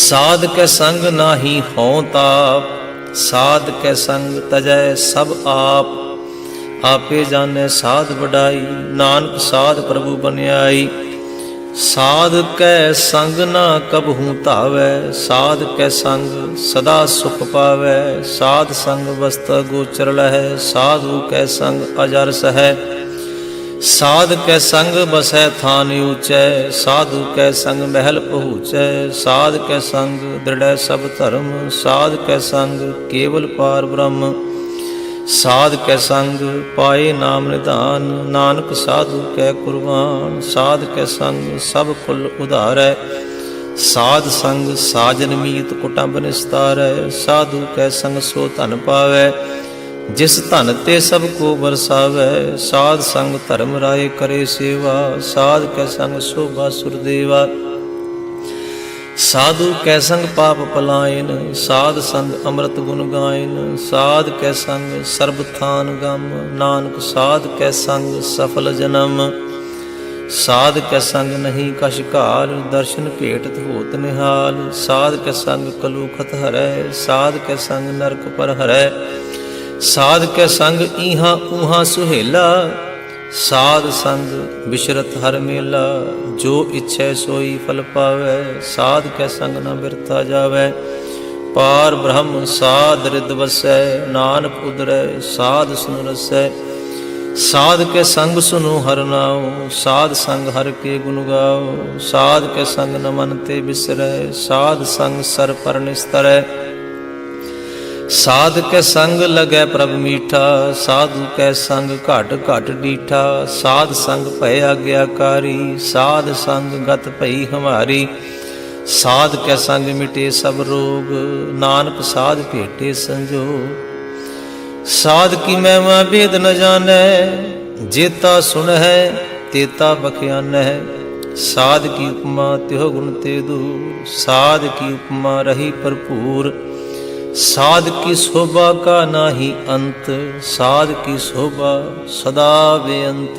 साध कै संग नाही हों ताप, साध कै संग तजै सब आप। आपे जाने साध बढ़ाई, नानक साध प्रभु बन्याई। साध कै संग ना कबहूँ धावै, साध कै संग सदा सुख पावै। साध संग वस्त गोचर लहै, साधु कै संग अजर सहै। साध कै संग बसै थान ऊँचै, साधु कै संग महल पहुँचै। साध कै संग दृढ़ सब धर्म, साध कै संग केवल पार ब्रह्म। साध कै संग पाए नाम निधान, नानक साधु कै कुर्बान। साध कै संग सब कुल उधारै, साध संग साजन मीत कुटुंब निस्तारै। साधु कै संग सो धन पावै, जिस धन ते सब को बरसावै। साध संग धर्म राय करे सेवा, साध कै संग शोभा सुरदेवा। साधु कै संग पाप पलायन, साध संग अमृत गुण गायन। साध कै संग सर्ब थान गम, नानक साध कै संग सफल जन्म। साध कै संग नहीं कछ काल, दर्शन भेटत होत निहाल। साध कै संग कलूखत हरै, साध कै संग नरक पर हरै। साध कै संग ईहा ऊहा सुहेला, साध संग बिशरत हर मेला। जो इच्छै सोई फल पावै, साध कै संग न बिरथा जावै। पार ब्रह्म साध रिद वसै, नानक उदरै साध सुन रसै। साध के संग सुनो हर नाओ, साध संग हर के गुण गाओ। साध के संग न मन ते बिसरै, साध संग सर पर निस्तरै। साध कै संग लगै प्रभ मीठा, साधु कै संग घट घट डीठा। साध संग भय आज्ञाकारी, साध संग गत भई हमारी। साध कै संग मिटे सब रोग, नानक साध भेटे संजोग। साध की महिमा भेद न जानै, जेता सुन है तेता बख्यान है। साध की उपमा त्यों गुण ते दूर, साध की उपमा रही भरपूर। साध की शोभा का नाही अंत, साध की शोभा सदा बेअंत।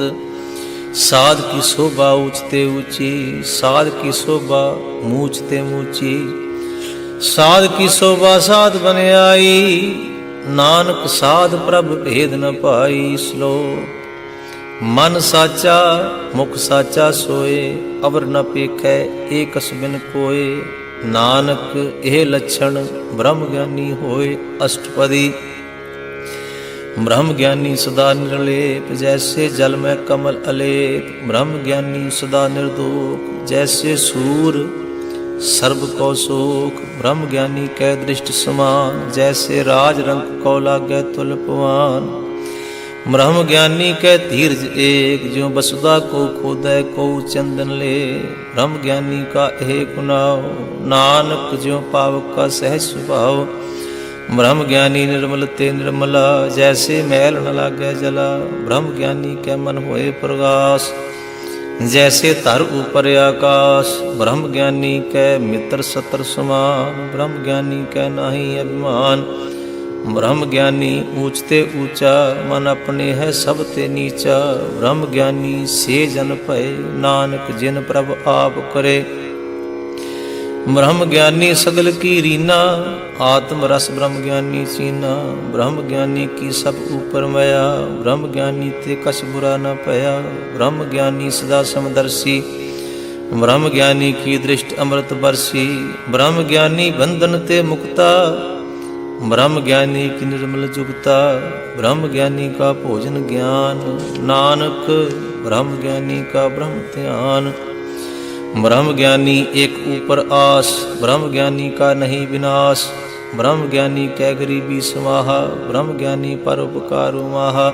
साध की शोभा ऊंचते ऊंची, साध की शोभा मूचते मूची। साध की शोभा साध बन आई, नानक साध प्रभ भेद न पाई। श्लोक मन साचा मुख साचा सोए, अवर न पेखै एकस बिन कोय। नानक एह लक्षण ब्रह्म ज्ञानी होए। अष्टपदी ब्रह्म ज्ञानी सदा निर्लेप, जैसे जल में कमल अलेप। ब्रह्म ज्ञानी सदा निर्दोष, जैसे सूर सर्व को शोक। ब्रह्म ज्ञानी कै दृष्टि समान, जैसे राज रंग को लागै तुल पवान। ब्रह्म ज्ञानी कै धीरज एक, ज्यों वसुधा को खोदै को चंदन ले। ब्रह्म ज्ञानी का एक गुनाव, नानक ज्यों पावक का सहज स्वभाव। ब्रह्म ज्ञानी निर्मल ते निर्मला, जैसे मैल न लागै जला। ब्रह्म ज्ञानी कै मन होए प्रगास, जैसे धर ऊपर आकाश। ब्रह्म ज्ञानी कै मित्र सत्र समान, ब्रह्म ज्ञानी कै नाही अभिमान। ब्रह्म ज्ञानी ऊंचते ऊंचा, मन अपने है सब ते नीचा। ब्रह्म ज्ञानी से जन भय, नानक जिन प्रभ आप करे। ब्रह्म ज्ञानी सगल की रीना, आत्म रस ब्रह्म ज्ञानी चीना। ब्रह्म ज्ञानी की सब ऊपर मया, ब्रह्म ज्ञानी ते कछ बुरा न पया। ब्रह्म ज्ञानी सदा समदर्शी, ब्रह्म ज्ञानी की दृष्टि अमृत बरसी। ब्रह्म ज्ञानी बंधन ते मुक्ता, ब्रह्म ज्ञानी की निर्मल जुगता। ब्रह्म ज्ञानी का भोजन ज्ञान, नानक ब्रह्म ज्ञानी का ब्रह्म ध्यान। ब्रह्म ज्ञानी एक ऊपर आस, ब्रह्म ज्ञानी का नहीं विनाश। ब्रह्म ज्ञानी कै गरीबी समाहा, ब्रह्म ज्ञानी पर उपकार माहा।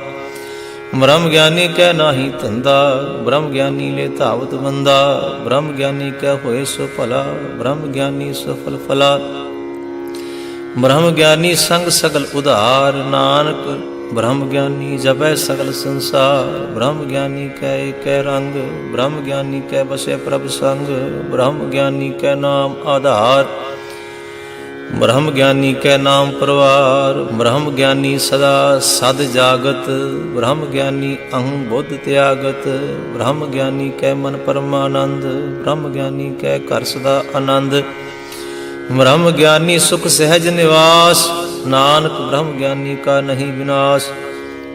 ब्रह्म ज्ञानी कै नाही धंधा, ब्रह्म ज्ञानी ले धावत बंदा। ब्रह्म ज्ञानी कै होए सो भला, ब्रह्म ज्ञानी सफल फला। ब्रह्म ज्ञानी संग सगल उधार, नानक ब्रह्म ज्ञानी जपै सगल संसार। ब्रह्म ज्ञानी कै कै रंग, ब्रह्म ज्ञानी कै बसे प्रभ संग। ब्रह्म ज्ञानी कै नाम आधार, ब्रह्म ज्ञानी कै नाम परवार। ब्रह्म ज्ञानी सदा सद जागत, ब्रह्म ज्ञानी अहं बुद्ध त्यागत। ब्रह्म ज्ञानी कै मन परमानंद, ब्रह्म ज्ञानी कै घर सदा आनंद। ब्रह्म ज्ञानी सुख सहज निवास, नानक ब्रह्म ज्ञानी का नहीं विनाश।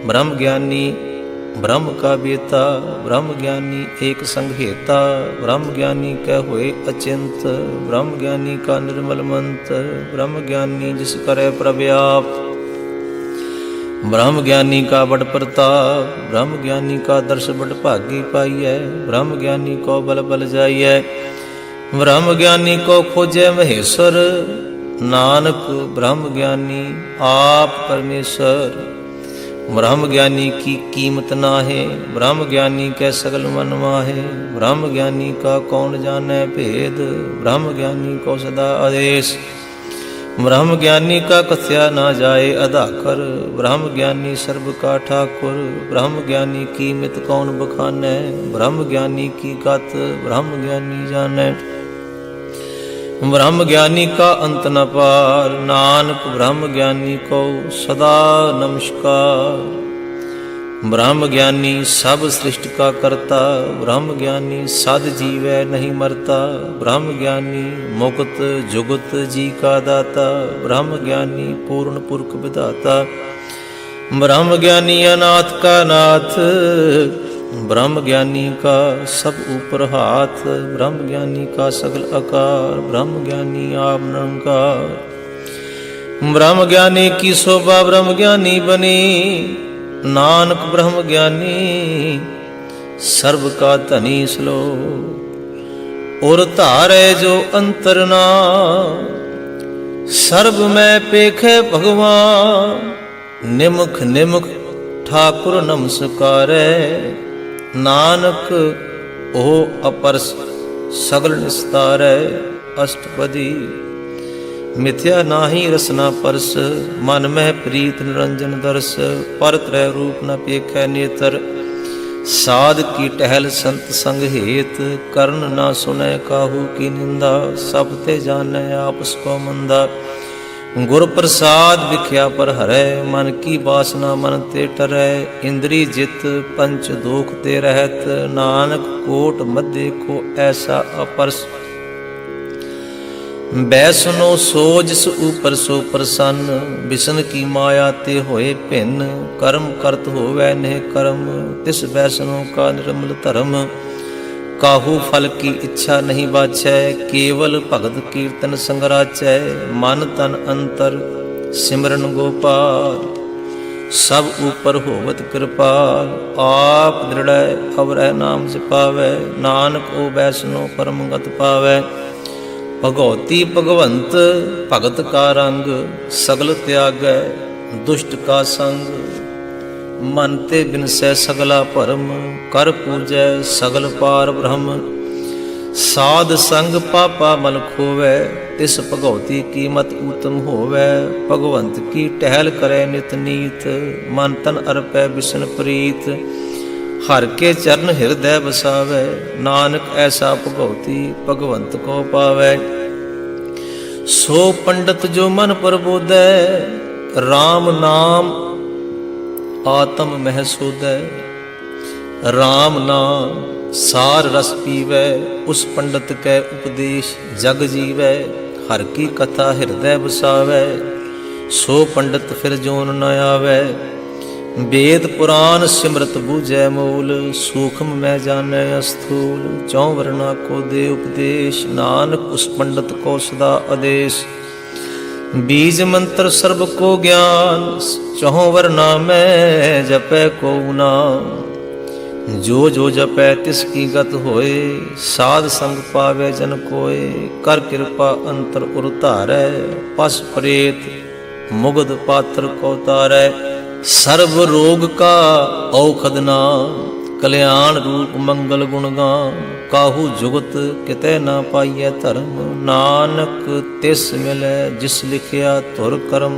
ब्रह्म ज्ञानी ब्रह्म का बेता, ब्रह्म ज्ञानी एक संग हेता। ब्रह्म ज्ञानी कै होए अचिंत, ब्रह्म ज्ञानी का निर्मल मंत्र। ब्रह्म ज्ञानी जिस करे प्रव्याप, ब्रह्म ज्ञानी का बड़ प्रताप। ब्रह्म ज्ञानी का दर्श बड़ भागी पाइयै, ब्रह्म ज्ञानी को बल बल जाइयै। ब्रह्म ज्ञानी को खोजे महेश्वर, नानक ब्रह्म ज्ञानी आप परमेश्वर। ब्रह्म ज्ञानी की कीमत ना है, ब्रह्म ज्ञानी कै सगल मन माहे। ब्रह्म ज्ञानी का कौन जाने भेद, ब्रह्म ज्ञानी को सदा आदेश। ब्रह्म ज्ञानी का कथ्या ना जाए अधाकर, ब्रह्म ज्ञानी सर्व का ठाकुर। ब्रह्म ज्ञानी की मित कौन बखानै, ब्रह्म ज्ञानी की गत ब्रह्म ज्ञानी जानै। ब्रह्म ज्ञानी का अंत न पार, नानक ब्रह्म ज्ञानी को सदा नमस्कार। ब्रह्म ज्ञानी सब सृष्टि का करता, ब्रह्म ज्ञानी सद जीवै नहीं मरता। ब्रह्म ज्ञानी मुक्त जुगत जी का दाता, ब्रह्म ज्ञानी पूर्ण पुरख विधाता। ब्रह्म ज्ञानी अनाथ का नाथ, ब्रह्म ज्ञानी का सब ऊपर हाथ। ब्रह्म ज्ञानी का सगल आकार, ब्रह्म ज्ञानी आप निरंकार। ब्रह्म ज्ञानी की शोभा ब्रह्म ज्ञानी बनी, नानक ब्रह्म ज्ञानी सर्व का धनी। श्लोक और धारे जो अंतर ना, सर्ब में पेखे भगवान, निमुख निमुख ठाकुर नमस्कारै। नानक ओ अपरस सगल निस्तारै। अष्टपदी। मिथ्या नाही रसना परस, मन में प्रीत निरंजन दर्श। पर त्रय रूप न पेखै नेतर, साध की टहल संत संग हेत। कर्ण ना सुनै काहू की निंदा, सब ते जानै आपस को मंदा। गुर प्रसाद विख्या पर हरै, मन की वासना मन ते टरै। इंद्री जित पंच दोख ते रहत, नानक कोट मध्य को ऐसा अपरस। बैसनो सो जिस ऊपर सो प्रसन्न, बिसन की माया ते होए भिन्न। कर्म करत होवै नेह कर्म, तिस बैसनो का निर्मल धर्म। काहू फल की इच्छा नहीं बाछै, केवल भगत कीर्तन संगराचै। मन तन अंतर सिमरन गोपाल, सब ऊपर होवत कृपाल। आप दृढ़ अवरह नाम जपावै, नानक ओ बैसनो परम गत पावै। भगवती भगवंत भगत का रंग, सगल त्यागै दुष्ट का संग। मन ते बिनसै सगला भरम, कर पूजै सगल पार ब्रह्म। साध संग पापा मल खोवै, तिस भगवती की मत उत्तम होवै। भगवंत की टहल करे नित नीत, मन तन अर्पै बिसन प्रीत। हर के चरण हृदय बसावै, नानक ऐसा भगवती भगवंत को पावै। सो पंडित जो मन प्रबोधै, राम नाम आत्म मह सोधै। राम नाम सार रस पीवै, उस पंडित कै उपदेश जग जीवै। हर की कथा हृदय बसावै, सो पंडित फिर जोन न आवै। वेद पुराण सिमरत बूझै मूल, सूक्ष्म मैं जानै स्थूल। चौं वर्णा को दे उपदेश, नानक उस पंडित को सदा आदेश। बीज मंत्र सर्ब को ज्ञान, चौं वर्णा में जपै को नाम। जो जो जपै तिसकी गत होए, साध संग पावे जन कोय। कर कृपा अंतर उर धारै, पस प्रेत मुगध पात्र को तारै। सर्व रोग का औखद नाम, कल्याण रूप मंगल गुण गान। काहू जुगत कितै ना पाइयै धर्म, नानक तिस मिलै जिस लिखिया धुर कर्म।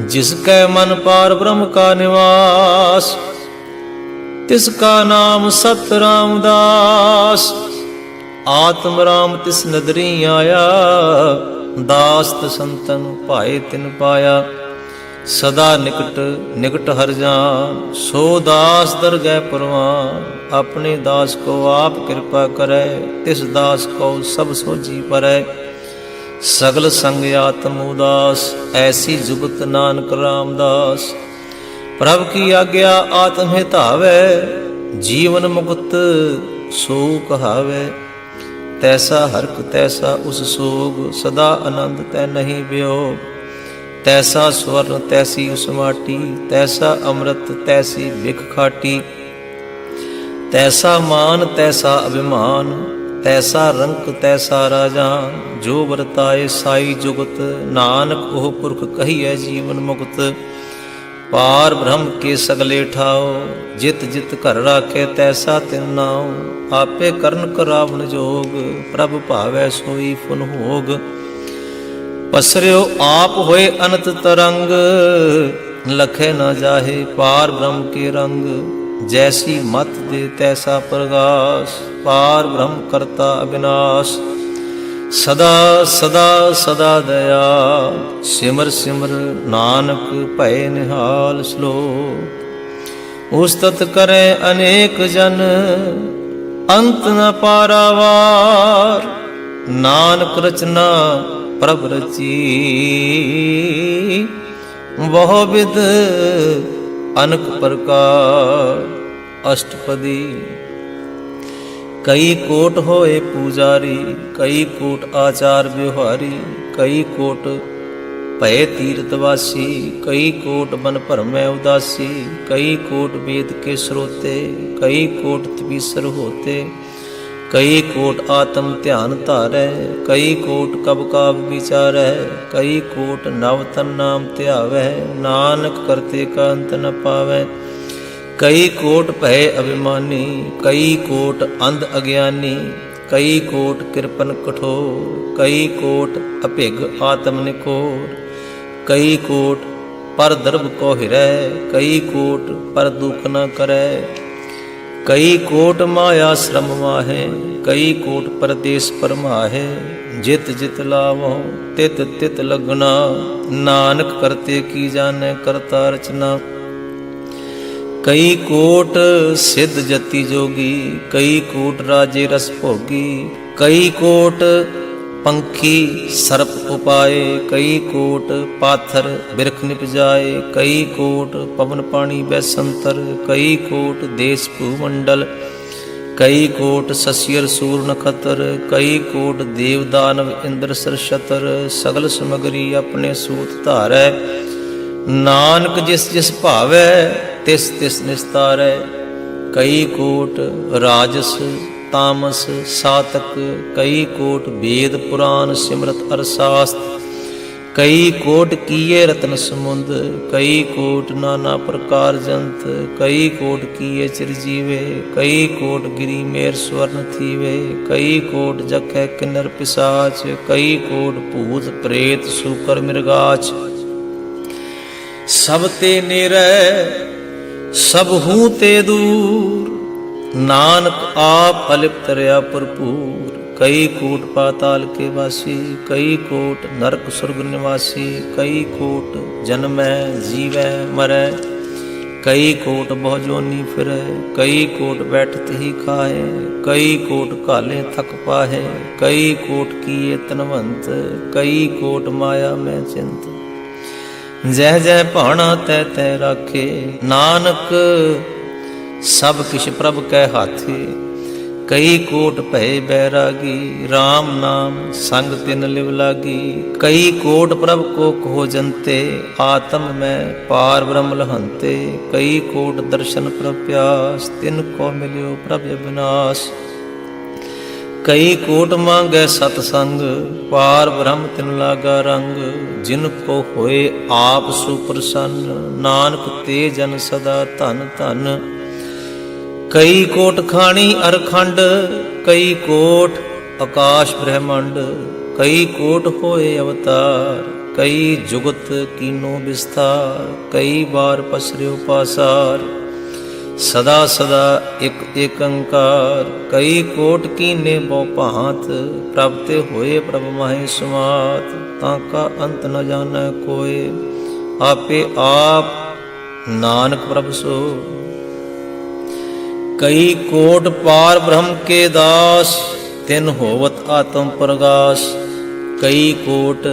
जिसकै मन पार ब्रह्म का निवास, तिसका नाम सत रामदास। आत्म राम तिस नदरी आया, दास संतन भाए तिन पाया। सदा निकट निकट हर जान, सो दास दरगह परवान। अपने दास को आप कृपा करे, तिस दास को सब सोझी परै। सगल संग आत्म उदास, ऐसी जुगत नानक रामदास। प्रभु की आज्ञा आत्म हितावै, जीवन मुक्त सो कहावै। तैसा हरक तैसा उस सोग, सदा आनंद तै नहीं वियोग। तैसा स्वर्ण तैसी उस माटी, तैसा अमृत तैसी बिख खाटी। तैसा मान तैसा अभिमान, तैसा रंक तैसा राजान। जो वर्ताए साई जुगत, नानक ओह पुरख कहिए जीवन मुक्त। पार ब्रह्म के सगले ठाओ, जित जित कर राखे तैसा तिन नाओ। आपे करन करावन जोग, प्रभ भावै सोई फुन होग। पसर्यो आप होए अनंत तरंग, लखे न जाहे पार ब्रह्म के रंग। जैसी मत दे तैसा प्रकाश, पार ब्रह्म करता अविनाश। सदा सदा सदा दयाल, सिमर सिमर नानक भय निहाल। श्लोक। उस्तत करे अनेक जन, अंत न पारावार। नानक रचना प्रभ रची, वह विद अनक प्रकार। अष्टपदी। कई कोट होए पूजारी, कई कोट आचार व्यवहारी। कई कोट भय तीर्थवासी, कई कोट बन भरमै उदासी। कई कोट वेद के स्रोते, कई कोट तपीसर होते। कई कोट आत्म ध्यान धारै, कई कोट कब काब विचारै, कई कोट नव तन नाम ध्यावै, नानक करते का अंत न पावै। कई कोट भय अभिमानी, कई कोट अंध अज्ञानी, कई कोट कृपन कठोर, कई कोट अभिग आत्म निकोर, कई कोट पर दर्भ को हिरै, कई कोट पर दुख न करै, कई कोट माया श्रम माहे, कई कोट परदेश परमाहे, जित जित लावो तित तित लगना, नानक करते की जाने करता रचना। कई कोट सिद्ध जति जोगी, कई कोट राजे रस भोगी, कई कोट पंखी सर्प उपाए, कई कोट पाथर बिरख निपजाए, कई कोट पवन पानी बैसंतर, कई कोट देश भूमंडल, कई कोट सस्यर सूर नखतर, कई कोट देव दानव इंद्र सरशतर, सगल समगरी अपने सूत धारै, नानक जिस जिस भावै तिस तिस निस्तारै। कई कोट राजस तामस सातक, कई कोट वेद पुराण सिमरत अरशास्त्र, कई कोट किए रत्न समुंद, कई कोट नाना प्रकार जंत, कई कोट किए चिरजीवे, कई कोट गिरी मेर स्वर्ण थीवे, कई कोट जखै किन्नर पिशाच, कई कोट भूत प्रेत सूकर मृगाच, सब ते नेरै सब हूँ ते दूर, नानक आप अलिप्त रया भरपूर। कई कोट पाताल के वासी, कई कोट नरक स्वर्ग निवासी, कई कोट जन्मै जीवै मरै, कई कोट बहुजोनी फिरै, कई कोट बैठत ही खाए, कई कोट काले थक पाहे, कई कोट किए तनवंत, कई कोट माया में चिंत, जह जह भाणा तह तह राखे, नानक सब किश प्रभ कै हाथे। कई कोट भय बैरागी, राम नाम संग तिन लिव लागी, कई कोट प्रभ को कहो जनते, आत्म में पार ब्रह्म लहंते, कई कोट दर्शन प्रभ प्यास, तिन को मिल्यो प्रभ अविनाश, कई कोट मांगै सतसंग, पार ब्रह्म तिन लागा रंग, जिनको होए आप सुप्रसन्न, नानक ते जन सदा धन धन। कई कोट खाणी अरखंड, कई कोट आकाश ब्रह्मंड, कई कोट होए अवतार, कई जुगत कीनो विस्तार, कई बार पसर्यो पासार, सदा सदा एक एकंकार, कई कोट कीने बहु भांत, प्रभ ते होए प्रभ माहे सुमात, ताका अंत न जानै कोय, आपे आप नानक प्रभ सो। कई कोट पार ब्रह्म के दास, तिन होवत आत्म प्रगास, कई कोट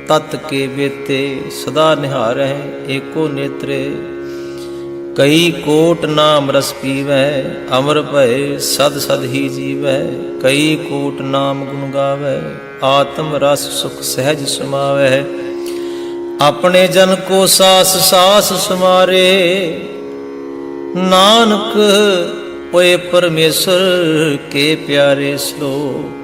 तत् के बेते, सदा निहारै एको नेत्रे, कई कोट नाम रस पीवै, अमर भय सद सद ही जीवै, कई कोट नाम गुण गावै, आत्म रस सुख सहज समावै, अपने जन को सास सास समारे, नानक ओए परमेश्वर के प्यारे श्लोक।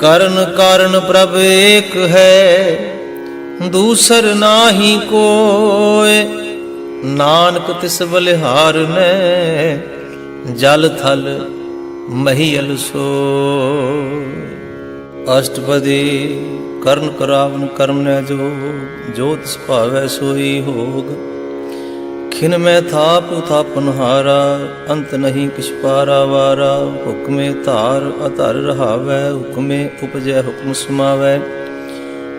करण कारण प्रभ एक है, दूसर नाहि कोय, नानक तिस बलिहार ने, जल थल महियल सो। अष्टपदी कर्ण करावन कर्म न जोग, जो तिस भावै सोई होग, खिन में थाप थापन हारा, अंत नहीं किछ पारा वारा, हुक्मे धार अधर रहावै, हुक्मे उपजै हुक्म समावै,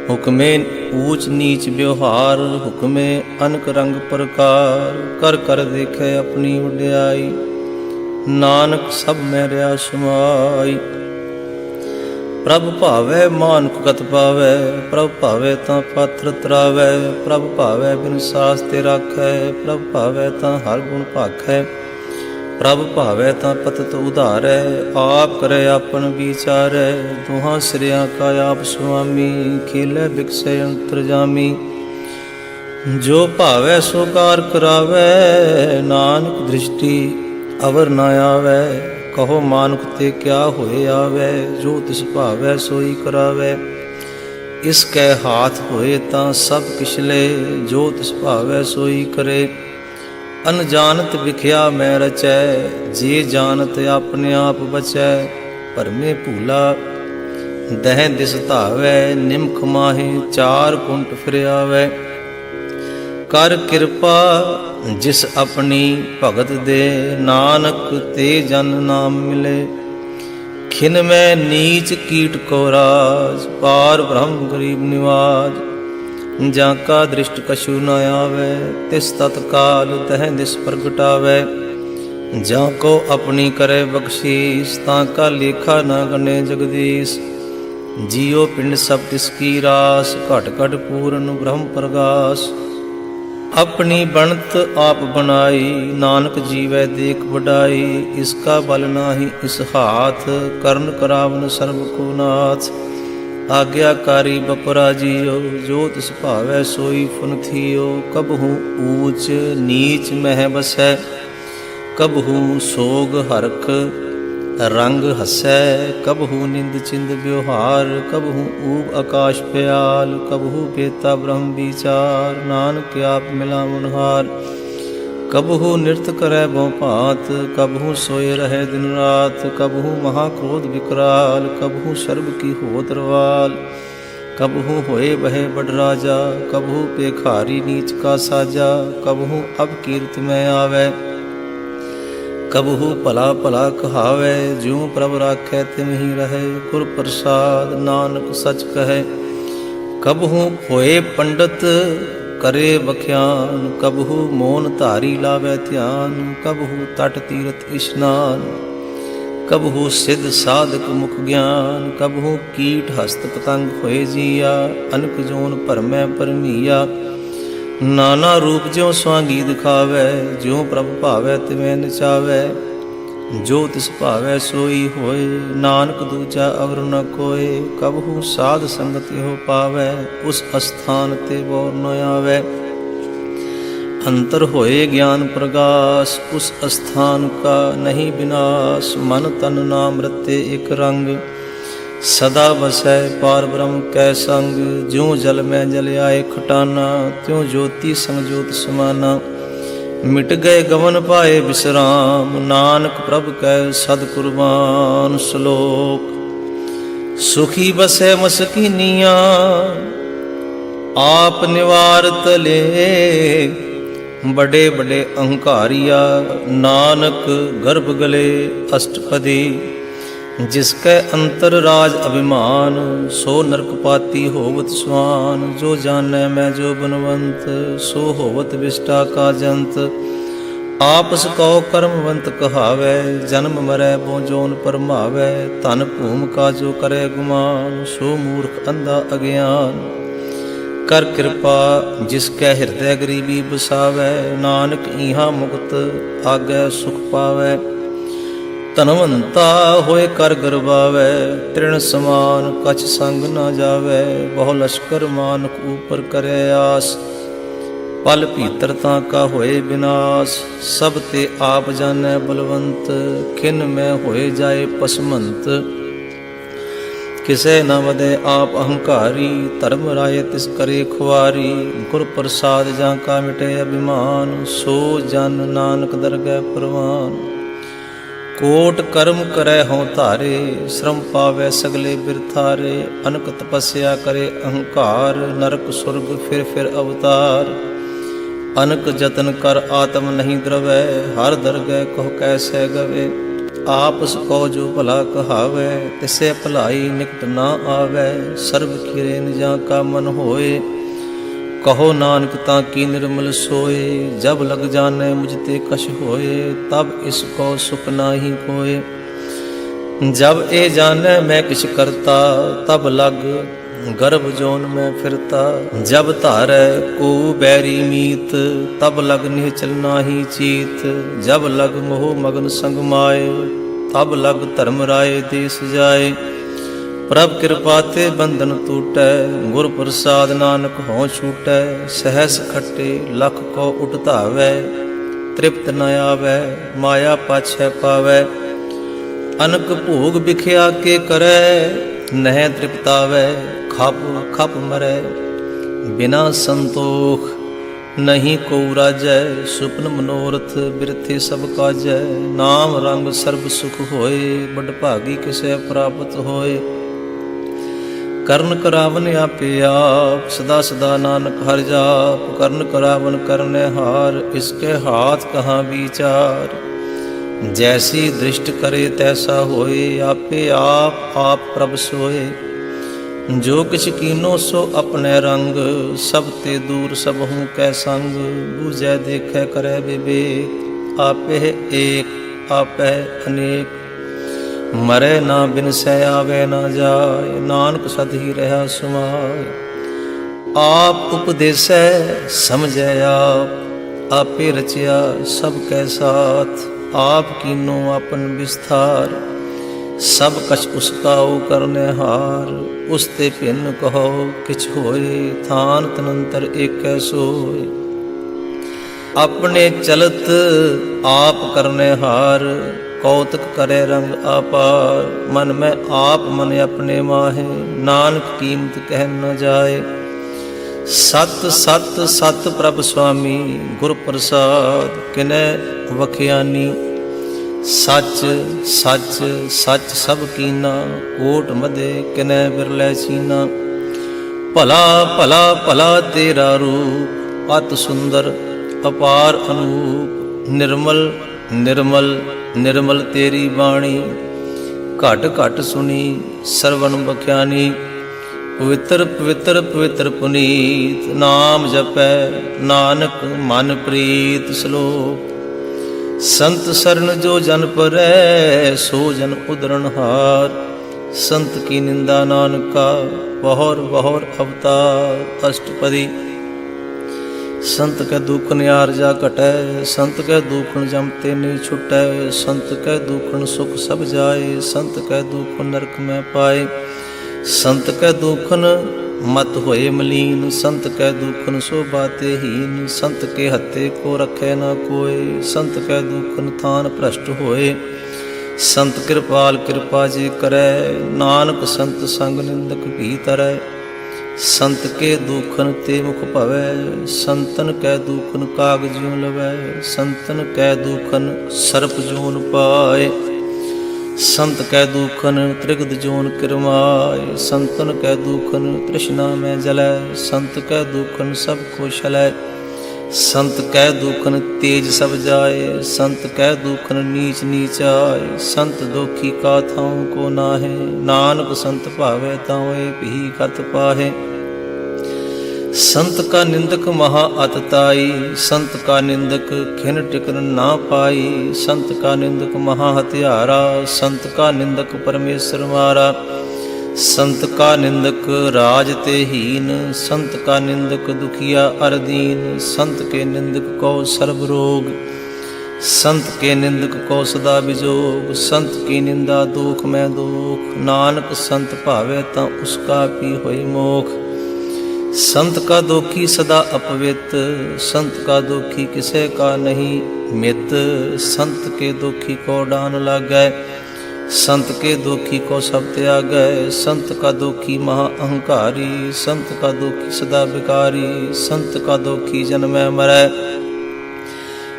हुक्मे ऊच नीच व्यवहार, हुक्मे अनक रंग प्रकार, कर कर देखे अपनी उड्याई, नानक सब में रहा समाई। प्रभ भावै मानुख गत पावै, प्रभ भावै तां पात्र तरावै, प्रभ भावै बिन सास ते राखै, प्रभ भावै तां हर गुण भाखै, प्रभ भावै तां पतत उधारै, आप करे आपन विचारै, दुहां सिरिया का आप स्वामी, खेलै बिकसै अंतरजामी, जो भावै सो कार करावै, नानक दृष्टि अवर न आवै, ਕਹੋ ਮਾਨੁਖ ਤੇ ਕਿਆ ਹੋਏ ਆਵੈ, ਜੋ ਤਿਸ ਭਾਵੈ ਸੋਈ ਕਰਾਵੈ। ਇਸ ਕੈ ਹਾਥ ਹੋਏ ਤਾਂ ਸਭ ਕਿਛ ਲੈ, ਜੋ ਤਿਸ ਭਾਵੈ ਸੋਈ ਕਰੇ। ਅਨਜਾਨਤ ਵਿਖਿਆ ਮੈਂ ਰਚੈ, ਜੇ ਜਾਣਤ ਆਪਣੇ ਆਪ ਬਚੈ। ਭਰਮੇ ਭੂਲਾ ਦਹਿ ਦਿਸ ਧਾਵੈ, ਨਿਮਖ ਮਾਹੇ ਚਾਰ ਕੁੰਟ ਫਿਰ ਆਵੈ। ਕਰ ਕਿਰਪਾ ਜਿਸ ਆਪਣੀ ਭਗਤ ਦੇ, ਨਾਨਕ ਤੇ ਜਨ ਨਾਮ ਮਿਲੇ। ਖਿਨ ਮੈਂ ਨੀਚ ਕੀਟ ਕੋ ਰਾਜ, ਪਾਰ ਬ੍ਰਹਮ ਗਰੀਬ ਨਿਵਾਜ। ਜਾਂ ਕਾ ਦ੍ਰਿਸ਼ਟ ਕਛੂ ਨ ਆਵੈ, ਤਿਸ ਤਤਕਾਲ ਤਹਿ ਦਿਸ ਪ੍ਰਗਟਾਵੈ। ਜਾਂ ਕੋ ਆਪਣੀ ਕਰੇ ਬਖਸ਼ੀਸ, ਤਾਂ ਕਾ ਲੇਖਾ ਨ ਗਣੇ ਜਗਦੀਸ਼। ਜੀਉ ਪਿੰਡ ਸਭ ਤਿਸ ਕੀ ਰਾਸ, ਘਟ ਘਟ ਪੂਰਨ ਬ੍ਰਹਮ ਪ੍ਰਗਾਸ। ਆਪਣੀ ਬਣਤ ਆਪ ਬਣਾਈ, ਨਾਨਕ ਜੀਵੈ ਦੇਖ ਵਡਾਈ। ਇਸ ਕਾ ਬਲ ਨਾਹੀ ਇਸ ਹਾਥ, ਕਰਨ ਕਰਾਵਨ ਸਰਬ ਕੋ ਨਾਥ। ਆਗਿਆਕਾਰੀ ਬਪਰਾ ਜੀਓ, ਜੋ ਤਿਸ ਭਾਵੈ ਸੋਈ ਫੁਨ ਥੀਓ। ਕਬਹੂ ਊਚ ਨੀਚ ਮਹਿ ਬਸੈ, ਕਬਹੂ ਸੋਗ ਹਰਖ ਰੰਗ ਹਸੈ। ਕਬਹੂ ਨਿੰਦ ਚਿੰਦ ਵਿਵਹਾਰ, ਕਬਹੂ ਊਬ ਆਕਾਸ਼ ਪਿਆਲ। ਕਬਹੂ ਬੇਤਾ ਬ੍ਰਹਮ ਵਿਚਾਰ, ਨਾਨਕ ਆਪ ਮਿਲਾਵਨ ਹਾਰ। ਕਬਹੂ ਨਿਰਤ ਕਰੈ ਬਹੁ ਭਾਂਤ, ਕਬਹੂ ਸੋਏ ਰਹੈ ਦਿਨ ਰਾਤ। ਕਬਹੂ ਮਹਾ ਕ੍ਰੋਧ ਵਿਕਰਾਲ, ਕਬਹੂ ਸਰਬ ਕੀ ਹੋਤ ਰਵਾਲ। ਕਬਹੂ ਹੋਏ ਬਹਿ ਬੜ ਰਾਜਾ, ਕਬਹੂ ਭੇਖਾਰੀ ਨੀਚ ਕਾ ਸਾਜਾ। ਕਬਹੂ ਅਬ ਕੀਰਤ ਮੈਂ ਆਵੈ, ਕਬਹੂ ਭਲਾ ਭਲਾ ਕਹਾਵੈ। ਜਿਉ ਪ੍ਰਭ ਰਾਖੈ ਤਿਮਹੀ ਰਹੈ, ਗੁਰ ਪ੍ਰਸਾਦ ਨਾਨਕ ਸਚ ਕਹੈ। ਕਬਹੂ ਹੋਏ ਪੰਡਤ ਕਰੇ ਬਖਿਆਨ, ਕਬਹੂ ਮੋਨ ਧਾਰੀ ਲਾਵੈ ਧਿਆਨ। ਕਬਹੂ ਤਟ ਤੀਰਥ ਇਸ਼ਨਾਨ, ਕਬਹੂ ਸਿਧ ਸਾਧਕ ਮੁਖ ਗਿਆਨ। ਕਬਹੂ ਕੀਟ ਹਸਤ ਪਤੰਗ ਹੋਏ ਜੀਆ, ਅਨਕ ਜੋਨ ਭਰਮੈ ਭਰਮੀਆ। ਨਾਨਾ ਰੂਪ ਜਿਉ ਸਵਾਂਗੀ ਦਿਖਾਵੈ, ਜਿਉ ਪ੍ਰਭ ਭਾਵੈ ਤਿਵੇਂ ਨਚਾਵੈ। ਜੋ ਤਿਸ ਭਾਵੈ ਸੋਈ ਹੋਏ, ਨਾਨਕ ਦੂਜਾ ਅਵਰ ਨ ਕੋਏ। ਕਬਹੂ ਸਾਧ ਸੰਗਤ ਇਹੋ ਪਾਵੈ, ਉਸ ਅਸਥਾਨ ਤੇ ਬੋ ਨ ਆਵੈ। ਅੰਤਰ ਹੋਏ ਗਿਆਨ ਪ੍ਰਗਾਸ, ਉਸ ਅਸਥਾਨ ਕਾ ਨਹੀਂ ਬਿਨਾਸ਼। ਮਨ ਤਨ ਨਾਮ ਰਤੇ ਇਕ ਰੰਗ, ਸਦਾ ਵਸੈ ਪਾਰ ਬ੍ਰਹਮ ਕੈ ਸੰਗ। ਜਿਉ ਜਲ ਮੈਂ ਜਲ ਆਏ ਖਟਾਨਾ, ਤਿਉ ਜੋਤੀ ਸੰਗ ਜੋਤ ਸਮਾਨਾ। ਮਿਟ ਗਏ ਗਵਨ ਪਾਏ ਬਿਸਰਾਮ, ਨਾਨਕ ਪ੍ਰਭ ਕੈ ਸਦ ਕੁਰਬਾਨ। ਸ਼ਲੋਕ। ਸੁਖੀ ਬਸੈ ਮਸਕੀਨੀਆਂ, ਆਪ ਨਿਵਾਰਤ ਲੇ। ਬੜੇ ਬੜੇ ਅਹੰਕਾਰੀਆ, ਨਾਨਕ ਗਰਭ ਗਲੇ ਅਸ਼ਟਪਦੀ। ਜਿਸ ਕੈ ਅੰਤਰ ਰਾਜ ਅਭਿਮਾਨ, ਸੋ ਨਰਕਪਾਤੀ ਹੋਵਤ ਸਵਾਨ। ਜੋ ਜਾਣੈ ਮੈਂ ਜੋ ਬਨਵੰਤ, ਸੋ ਹੋਵਤ ਵਿਸ਼ਟਾ ਕਾ ਜੰਤ। ਆਪਸ ਕਉ ਕਰਮਵੰਤ ਕਹਾਵੈ, ਜਨਮ ਮਰੈ ਬੋ ਜੋਨ ਪਰਮਾਵੈ। ਧਨ ਭੂਮ ਕਾ ਜੋ ਕਰੈ ਗੁਮਾਨ, ਸੋ ਮੂਰਖ ਅੰਧਾ ਅਗਿਆਨ। ਕਰ ਕਿਰਪਾ ਜਿਸ ਕੈ ਹਿਰਦੈ ਗਰੀਬੀ ਬਸਾਵੈ, ਨਾਨਕ ਈਹਾ ਮੁਕਤ ਆਗੈ ਸੁਖ ਪਾਵੈ। ਧਨਵੰਤਾ ਹੋਏ ਕਰ ਗਰਬਾਵੈ, ਤ੍ਰਿਣ ਸਮਾਨ ਕਛ ਸੰਗ ਨਾ ਜਾਵੈ। ਬਹੁ ਲਸ਼ਕਰ ਮਾਨਕ ਊਪਰ ਕਰੈ ਆਸ, ਪਲ ਭੀਤਰ ਤਾਂ ਕਾ ਹੋਏ ਬਿਨਾਸ਼। ਸਭ ਤੇ ਆਪ ਜਾਣੈ ਬਲਵੰਤ, ਖਿਨ ਮੈਂ ਹੋਏ ਜਾਏ ਪਸਮੰਤ। ਕਿਸੇ ਨ ਵਦੈ ਆਪ ਅਹੰਕਾਰੀ, ਧਰਮ ਰਾਏ ਤਿਸ ਕਰੇ ਖੁਆਰੀ। ਗੁਰ ਪ੍ਰਸਾਦ ਜਾਂ ਕਾ ਮਿਟੇ ਅਭਿਮਾਨ, ਸੋ ਜਨ ਨਾਨਕ ਦਰਗਹਿ ਪ੍ਰਵਾਨ। ਕੋਟ ਕਰਮ ਕਰੈ ਹਉ ਧਾਰੇ, ਸ਼ਰਮ ਪਾਵੈ ਸਗਲੇ ਬਿਰਥਾਰੇ। ਅਨਕ ਤਪੱਸਿਆ ਕਰੇ ਅਹੰਕਾਰ, ਨਰਕ ਸੁਰਗ ਫਿਰ ਫਿਰ ਅਵਤਾਰ। ਅਨਕ ਜਤਨ ਕਰ ਆਤਮ ਨਹੀਂ ਦਰਵੈ, ਹਰ ਦਰਗਹਿ ਕਹੁ ਕੈਸੈ ਗਵੇ। ਆਪਸ ਕੋ ਜੋ ਭਲਾ ਕਹਾਵੈ, ਤਿਸੈ ਭਲਾਈ ਨਿਕਟ ਨਾ ਆਵੈ। ਸਰਬ ਖਿਰੇ ਨਿਜਾਂ ਕਾ ਮਨ ਹੋਏ, ਕਹੋ ਨਾਨਕ ਤਾਂ ਕੀ ਨਿਰਮਲ ਸੋਏ। ਜਬ ਲਗ ਜਾਣੈ ਮੁਝ ਤੇ ਕਛ ਹੋਏ, ਤਬ ਇਸ ਕੋ ਸੁਖ ਨਾਹੀ ਕੋਏ। ਜਬ ਇਹ ਜਾਣੈ ਮੈਂ ਕਿਛ ਕਰਤਾ, ਤਬ ਲਗ ਗਰਭ ਜੋਨ ਮੈਂ ਫਿਰਤਾ। ਜਬ ਧਾਰੈ ਕੋ ਬੈਰੀ ਮੀਤ, ਤਬ ਲਗ ਨਿਹਚਲ ਨਾਹੀ ਚੀਤ। ਜਬ ਲਗ ਮੋਹ ਮਗਨ ਸੰਗ ਮਾਏ, ਤਬ ਲਗ ਧਰਮ ਰਾਏ ਦੇਸ ਜਾਏ। ਪ੍ਰਭ ਕਿਰਪਾ ਤੇ ਬੰਧਨ ਟੂਟੈ, ਗੁਰ ਪ੍ਰਸਾਦ ਨਾਨਕ ਹਉ ਛੂਟੈ। ਸਹਸ ਖੱਟੇ ਲਖ ਕੋ ਉਠ ਧਾਵੈ, ਤ੍ਰਿਪਤ ਨ ਆਵੈ ਮਾਇਆ ਪਾਛੈ ਪਾਵੈ। अनक भोग बिख्या के करे, नह तृप्तावै खप खप मरै। बिना संतोख नहीं को राजै, सुपन मनोरथ बिरथे सब काजै। नाम रंग सर्ब सुख होए, बड़ भागी किसे प्राप्त होए। करण करावन आपे आप, सदा सदा नानक हर जाप। करण करावन करने हार, इसके हाथ कहाँ विचार। जैसी दृष्ट करे तैसा होए, आपे आप प्रभ सोए। जो किछ कीनो सो अपने रंग, सब ते दूर सब हूँ कै संग। बूझै देखे करे विवेक, आपे एक आपे अनेक। मरे ना बिनसै आवे ना जाय, नानक सद ही रहा सुमाय। आप उपदेसै समझै आप, आपे रचिया सब कै साथ। आप कीनो अपन विस्तार, सब कछ उसका ओ करने हार। उसते भिन्न कहो किछ होए, थान तनंतर एक सोए। अपने चलत आप करने हार, कौतक करे रंग अपार। मन में आप मन अपने माहे, नानक कीमत कह न जाए। सत सत सत प्रभ स्वामी, गुर प्रसाद किनै वखियानी। सच सच सच सब कीना, कोट मदे किनै बिरलै चीना। भला भला भला तेरा रूप, अत सुंदर अपार अनूप। निर्मल निर्मल निर्मल तेरी बाणी, घट घट सुनी सरवण बख्यानी। पवित्र पवित्र पवित्र पुनीत, नाम जपै नानक मन प्रीत। श्लोक संत शरण जो जन परै, सो जन उदरण हार। संत की निंदा नानका, बहोर बहोर अवतार। अष्टपदी संत कै दुख नियारजा घटै, संत कै दुखन जमते नहीं छुटै। संत कै दुखन सुख सब जाए, संत कै दुख नरक में पाए। संत कै दुखन मत होए मलीन, संत कै दुखन सो बाते हीन। संत के हत्ते को रखे न कोय, संत कै दुखन थान भ्रष्ट होए। संत कृपाल कृपा जे करे, नानक संत संग निंदक भी तरै। संत के दुखन ते मुख भवै, संतन कै दुखन काग ज्यों लवै। संतन कै दुखन सर्प जोन पाए, संत कै दुखन त्रिगद जोन किरमाय। संतन कै दुखन तृष्णा में जलै, संत कै दुखन सब को छलै। संत कै दुखन तेज सब जाए, संत कै दुखन नीच नीचाय। संत दोखी का थाऊं को नाहे, नानक संत भावै ताऊं भी खत पाहे। संत का निंदक महा अतताई, संत का निंदक खिन टिकन ना पाई। संत का निंदक महा हत्यारा, संत का निंदक परमेश्वर मारा। संत का निंदक राज ते हीन, संत का निंदक दुखिया अरदीन। संत के निंदक को सर्व रोग, संत के निंदक को सदा विजोग। संत की निंदा दुख में दुख, नानक संत भावे ता उसका भी होई मोख। संत का दोखी सदा अपवित, संत का दोखी किसे का नहीं मित। संत के दोखी को डान लागै, संत के दोखी को सब त्यागै। संत का दोखी महा अहंकारी, संत का दोखी सदा विकारी। संत का दोखी जन्मै मरै,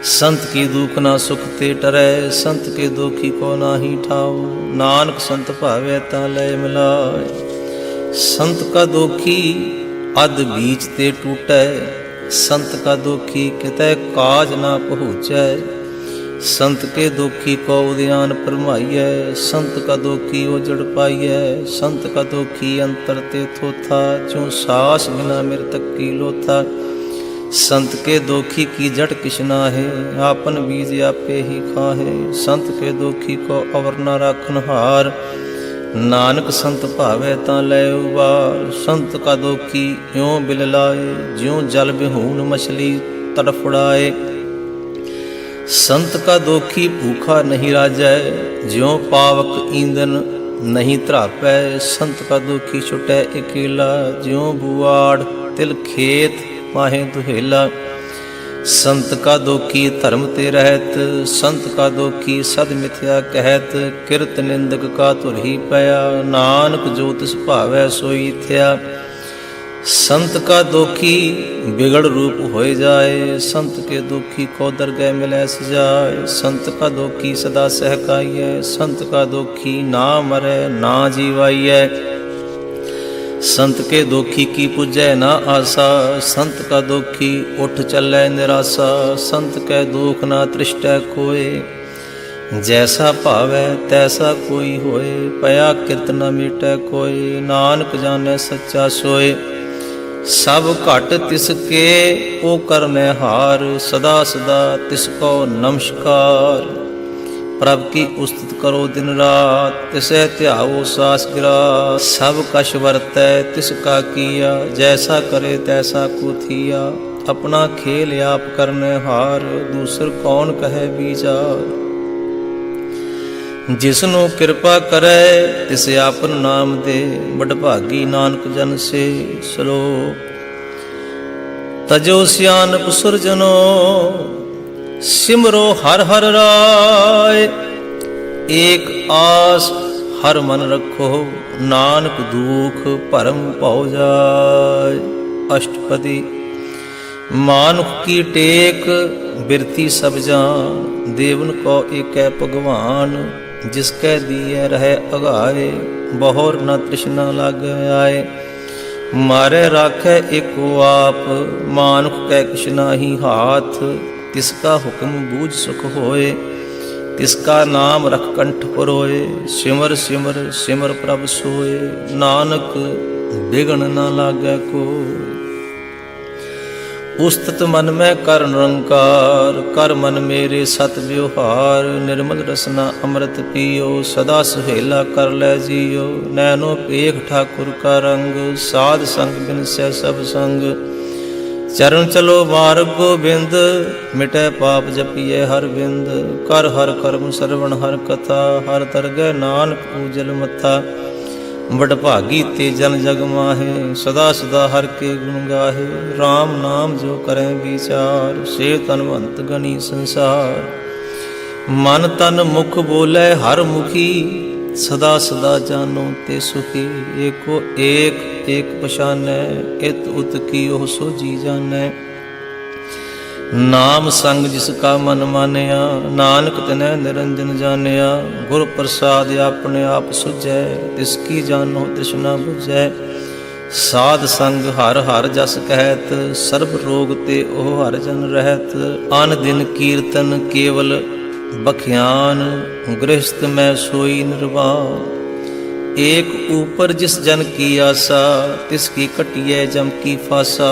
संत की दुख ना सुख ते टरै। संत के दोखी को नाही ठाओ, नानक संत भावै ता लय मिलाय। संत का दोखी अध बीच ते टूटै, संत का दोखी कितै काज ना पहुँचै। संत के दोखी को उद्यान परमाइयै, संत का दोखी ओजड़ पाइयै। संत का दोखी अंतर ते थोथा, जो सास बिना मृतक की लोथा। संत के दोखी की जड़ किशना है, आपन बीज आपे ही खाहे। संत के दोखी को अवर न राखन हार, नानक संत भावै ता लय उबार। संत का दोखी यों बिललाए, ज्यों जल बिहून मछली तड़फड़ाए। संत का दोखी भूखा नहीं राजै, ज्यों पावक ईंधन नहीं त्रापै। संत का दोखी छुटै अकेला, ज्यों बुआड़ तिल खेत माहे दुहेला। संत का दोखी धर्म ते रहत, संत का दोखी सद मिथ्या कहत। किरत निंदक का तुर ही पया, नानक जो तिस भावै सोई थया। संत का दोखी बिगड़ रूप होए जाए, संत के दोखी को दरगह मिलै सजाए। संत का दोखी सदा सहकाइए, संत का दोखी ना मरै ना जीवाइए। संत के दोखी की पूजै ना आसा, संत का दोखी उठ चलै निरासा। संत कै दोख ना तृष्टै कोय, जैसा भावै तैसा कोई होए। पया किरत न मिटै कोय, नानक जानै सच्चा सोय। सब घट तिसके ओ करनै हार, सदा सदा तिसको नमस्कार। प्रभ की उस्तत करो दिन रात, तिसै ध्याओ सास गिरा। सब कछ वरतै तिसका किया, जैसा करे तैसा को थिया। अपना खेल आप करने हार, दूसर कौन कहे विचार। जिसनु कृपा करे तिसे आपन नाम दे, बडभागी नानक जन से। श्लोक तजो सियानप सुरजनो, सिमरो हर हर राय। एक आस हर मन रखो, नानक दुख परम पाओ जाय। अष्टपदी मानुख की टेक बिरती सब जान, देवन को एक भगवान। जिसकै दिए रहे अगाए, बहोर न तृष्णा लागे आए। मारे राखे एको आप, मानुख कै किछ नाहि हाथ। तिसका हुक्म बूझ सुख होए, तिसका नाम रख कंठ परोए। सिमर सिमर सिमर प्रभ सोए, नानक बिगड़ न लागै कोय। उस्तत मन में कर निरंकार, कर मन मेरे सत व्यवहार। निर्मल रसना अमृत पियो, सदा सुहेला कर लै जियो। नैनो पेख ठाकुर का रंग, साध संग बिन सै सब संग। चरण चलो मार्ग गोबिंद, मिटै पाप जपिए हर बिंद। कर हर कर्म श्रवण हर कथा, हर दरगह नानक पूजल मथा। बडभागी ते जन जग माहे, सदा सदा हर के गुण गाहे। राम नाम जो करें विचार, से तनवंत गणी संसार। मन तन मुख बोले हर मुखी, सदा सदा जानो ते सुखी। एको एक एक पछानै, इत उत कियो सो जी जानै। नाम संग जिसका मन मानया, नानक तिनै निरंजन जानिया। गुर प्रसाद अपने आप सुझै, तिसकी जानो तृष्णा बुझै। साध संग हर हर जस कहत, सर्ब रोग ते ओ हर जन रहत। अन दिन कीर्तन केवल बख्यान, गृहस्थ में सोई निर्वाण। एक ऊपर जिस जन की आशा, तिसकी कटिए जम की फासा।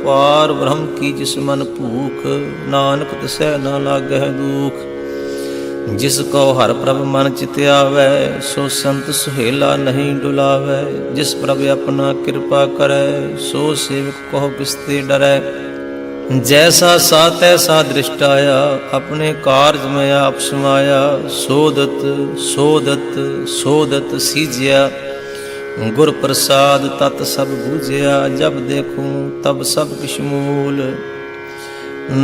पार ब्रह्म की जिस मन भूख, नानक तिसै न लागै दुख। जिसको हर प्रभ मन चित आवै, सो संत सुहेला नहीं डुलावै। जिस प्रभ अपना कृपा करै, सो सेवक कहो बिस्ते डरै। जैसा सा तैसा दृष्ट आया, अपने कार्य में आप समाया। सोदत सोदत सोदत सीजिया, गुर प्रसाद तत् सब बूझिया। जब देखूं तब सब किछ मूल,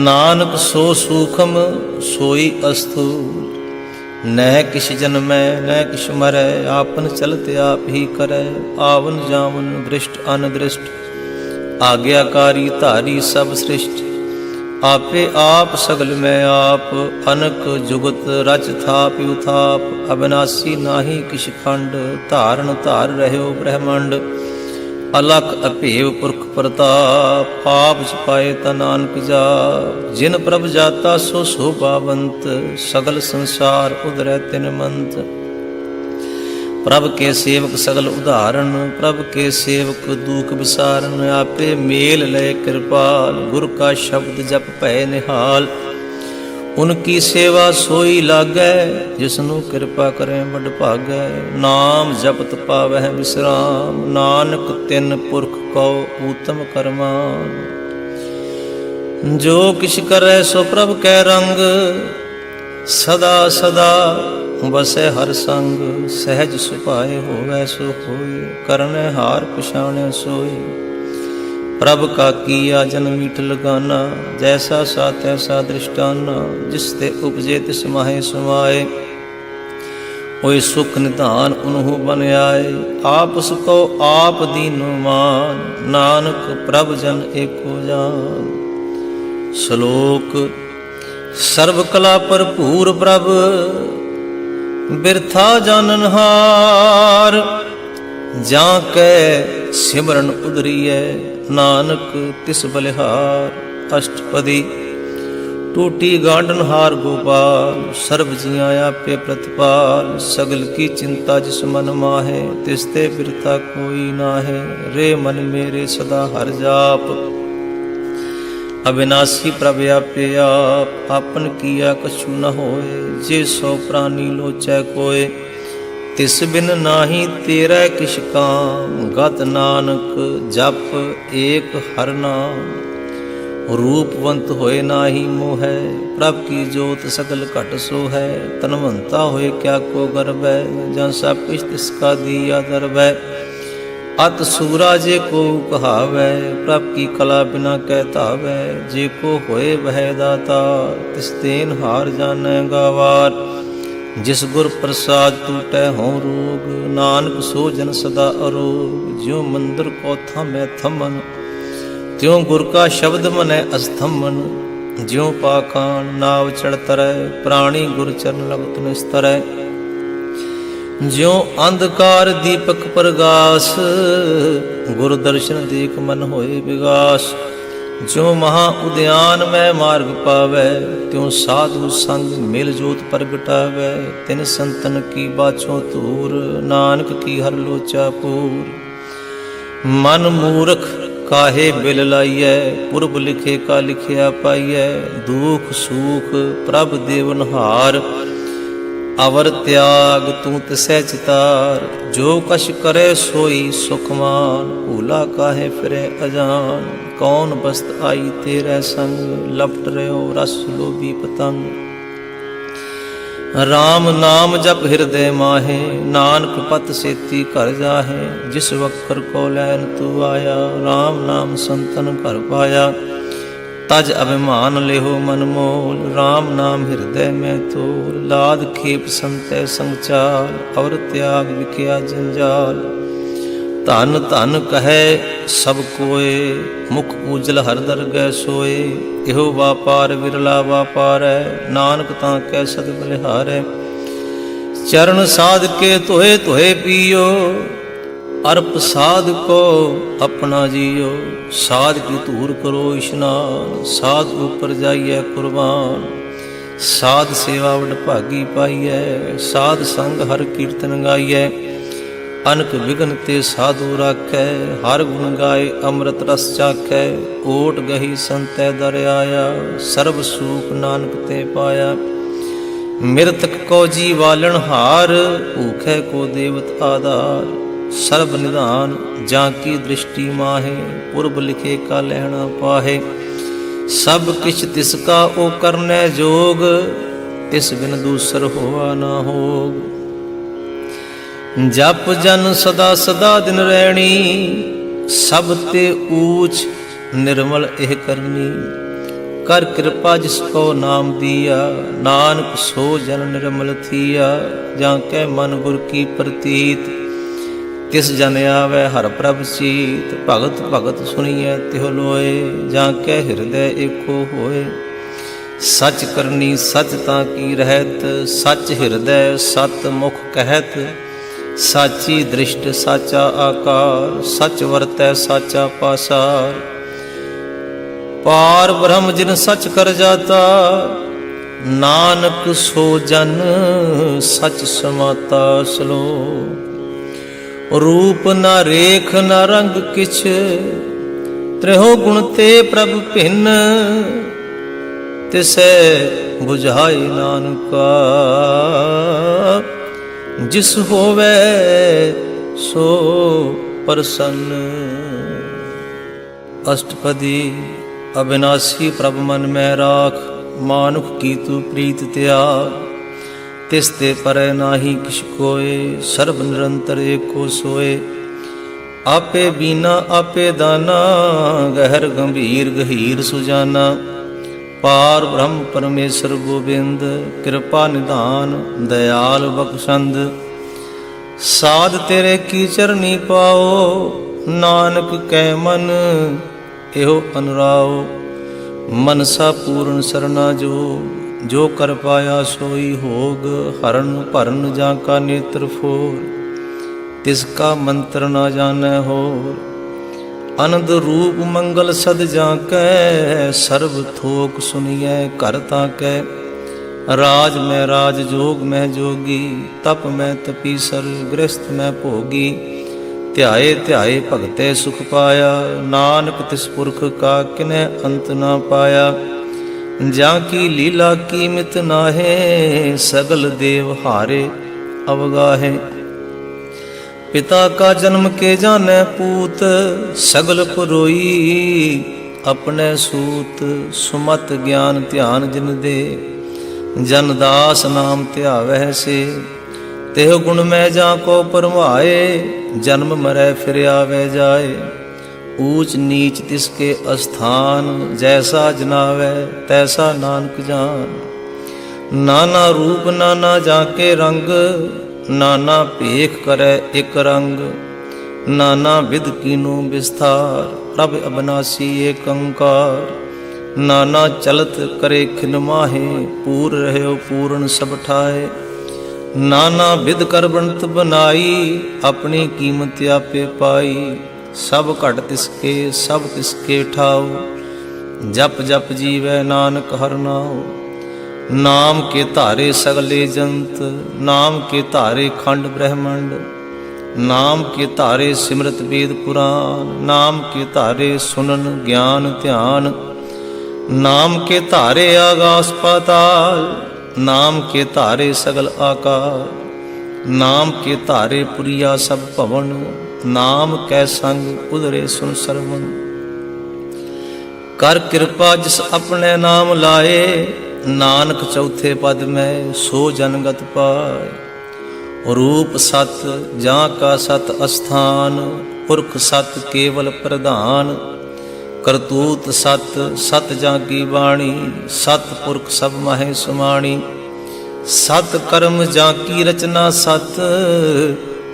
नानक सो सूखम सोई अस्थूल। न किछ जन्मै न किछ मरै, आपन चलते आप ही करै। आवन जावन दृष्ट अनदृष्ट, आज्ञाकारी धारी सब सृष्ट। आपे आप सगल में आप, अनक जुगत रच थाप उथाप। अविनाशी नाही किछ खंड, धारण धार रह्यो ब्रह्मंड। अलख अभेव पुरख प्रताप, पाप छुपाए ता नानक जाप। जिन प्रभ जाता सो शोभावंत, सगल संसार उधरै तिन मंत। प्रभ के सेवक सगल उदाहरण, प्रभ के सेवक दुख विसारण। आपे मेल लय कृपाल, गुर का शब्द जप भय निहाल। उनकी सेवा सोई लागै, जिसनु कृपा करें बड़ भागै। नाम जपत पावै विश्राम, नानक तिन पुरख को उत्तम करमान। जो किछ करै सो प्रभ कै रंग, सदा सदा बसै हर संग। सहज सुभाए होवै सो होय, करने हार पछाणै सोई। प्रभ का किया जन मीठ लगाना, जैसा सा तैसा दृष्टाना, जिसते उपजे तिस माहे समाए। ओए सुख निधान उन्हु बन आए, आप उसको आप दीनो मान, नानक प्रभ जन एको जान। श्लोक। सर्व कला भरपूर प्रभ बिरथा जाननहार, जाके सिमरन उदरिय नानक तिस बलिहार। अष्टपदी। टूटी गांडनहार गोपाल, सर्व जिया आपे प्रतिपाल, सगल की चिंता जिस मन माहे, तिसते बिरता कोई नाहे। रे मन मेरे सदा हर जाप, अविनाशी प्रभ आपे आप, आपन किया कछु न होए, जे सो प्राणी लोचै कोय। तिस बिन नाही तेरा किश काम, गत नानक जप एक हर नाम। रूपवंत होए नाही मोह, प्रभ की जोत सकल घट सो है। तनवंता होए क्या को गर्व है, जन सब कुछ तिसका दिया दर्व है। अत सूरा जे को कहावै, प्रभ की कला बिना कहतावै। जे को होए वह दाता, तिस देन हार जानै गावार। जिस गुर प्रसाद टूटै हों रोग, नानक सो जन सदा अरोग। ज्यों मंदिर को थामै थमन, त्यों गुर का शब्द मनै अस्थमन। ज्यों पाखान नाव चढ़ तरै, प्राणी गुर चरण लगत निस्तरै। ज्यों अंधकार दीपक प्रगास, गुरु दर्शन देख मन होए विगास। ज्यों महा उद्यान में मार्ग पावै, त्यों साधु संग मिल जोत प्रगटावै। तिन संतन की बाछों तूर, नानक की हर लोचा पूर। मन मूर्ख काहे बिल लाइयै, पुरब लिखे का लिखिया पाइयै। दुख सुख प्रभ देवनहार, अवर त्याग तू तिसै चितार। जो कछ करे सोई सुखमान, भूला काहे फिरे अजान। कौन बस्त आई तेरे संग, लपट रहो रस लोभी पतंग। राम नाम जप हृदय माहे, नानक पत सेती कर जाहे। जिस वक्र को लैन तू आया, राम नाम संतन कर पाया। तज अभिमान लेहो मन मोल, राम नाम हृदय में तोल। लाद खेप संतै संग चाल, और त्याग विख्या जंजाल। धन धन कहे सब कोय, मुख उजल हर दरगह सोए। इहो व्यापार विरला व्यापार है, नानक तां कै सद बलिहारै। चरण साध के तोहे तोहे पियो, अर्प साध को अपना जियो। साध की धूर करो स्नान, साध ऊपर जाइए कुर्बान। साध सेवा वड भागी पाइए, साध संग हर कीर्तन गाइए। अनक विघ्न ते साधु राखै, हर गुण गाय अमृत रस चाखै। ओट गही संतै दर आया, सर्व सुख नानक ते पाया। मृतक को जीवालन हार, भूखे को देवत आधार। सर्व निधान जाकी दृष्टि माहे, पुरब लिखे का लहना पाहे। सब किछ तिसका ओ करने जोग, तिस बिन दूसर होवा ना होग। जप जन सदा सदा दिन रैणी, सब ते ऊच निर्मल एह करनी। कर कृपा जिसको नाम दिया, नानक सो जन निर्मल थिया। जाके मन गुर की प्रतीत, तिस जन आवे हर प्रभ चीत। भगत भगत सुनिए तिह लोए, जाके हृदय एको होए। सच करनी सच तां की रहत, सच हृदय सत मुख कहत। साची दृष्ट साचा आकार, सच वरतै साचा पासार। पार ब्रह्म जिन सच कर जाता, नानक सो जन सच समाता। श्लोक। रूप न रेख न रंग किछ, त्रिहो गुण ते प्रभ भिन्न। तिसै बुझाई नानका, जिस होवे सो प्रसन्न। अष्टपदी। अविनाशी प्रभ मन में राख, मानुख की तू प्रीत त्याग। तिसते परै नाही किछ कोय, सर्व निरंतर एको सोए। आपे बीना आपे दाना, गहर गंभीर गहीर सुजाना। पार ब्रह्म परमेश्वर गोबिंद, कृपा निधान दयाल बख्शंद। साध तेरे की चरनी पाओ, नानक कै मन एहो अनुराओ। मनसा पूर्ण सरना जो कर पाया सोई होग। हरण भरन जाका नेत्र फोर, तिसका मंत्र न जानै होर। अनंद रूप मंगल सद जाकै, सर्व थोक सुनिए घर ताकै। राज में राज जोग में जोगी, तप में तपीसर गृहस्थ में भोगी। ध्याए ध्याए भगते सुख पाया, नानक तिस पुरख का किन्ह अंत न पाया। जाकी लीला कीमत नाहे, सगल देव हारे अवगाहे। पिता का जन्म के जाने पूत, सगल पुरोई अपने सूत। सुमत ज्ञान ध्यान जिन दे, जन दास नाम ध्यावह से। तेह गुण में जाको परमाए, जन्म मरै फिर आवे जाए। ऊंच नीच तिसके अस्थान, जैसा जनावे तैसा नानक जान। नाना रूप नाना जाके रंग, नाना भेख करे एक रंग। नाना विध कीनो विस्तार, प्रभ अविनाशी एक अंकार। नाना चलत करे खिन माहे, पूर रहो पूर्ण सब ठाए। नाना विध कर बनत बनाई, अपनी कीमत आपे पाई। सब घट तिसके सब तिसके ठाओ, जप जप जीवै नानक हर नाओ। नाम के धारे सगले जंत, नाम के धारे खंड ब्रह्मंड। नाम के धारे सिमरत वेद पुराण, नाम के धारे सुनन ज्ञान ध्यान। नाम के धारे आकाश पाताल, नाम के धारे सगल आकार। नाम के धारे पुरिया सब भवन, नाम कै संग उधरे सुन सरवण। कर कृपा जिस अपने नाम लाए, नानक चौथे पद में सो जनगत पाए। रूप सत जा का सत अस्थान, पुरख सत केवल प्रधान। करतूत सत सत जा की वाणी, सत पुरख सब माहे सुमाणी। सत कर्म जा की रचना सत,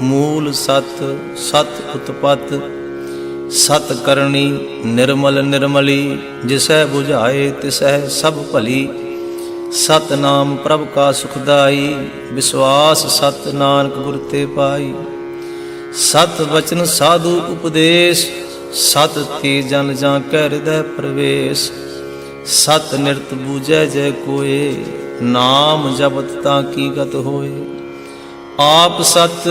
मूल सत सत उत्पत। सत करणी निर्मल निर्मली, जिसै बुझाए तिसै सब भली। सत नाम प्रभ का सुखदाई, विश्वास सत नानक गुर ते पाई। सत वचन साधु उपदेश, सत ते जन जाकै हृदय प्रवेश। सत निरत बूझै जय कोय, नाम जपत ताकी गत होए। आप सत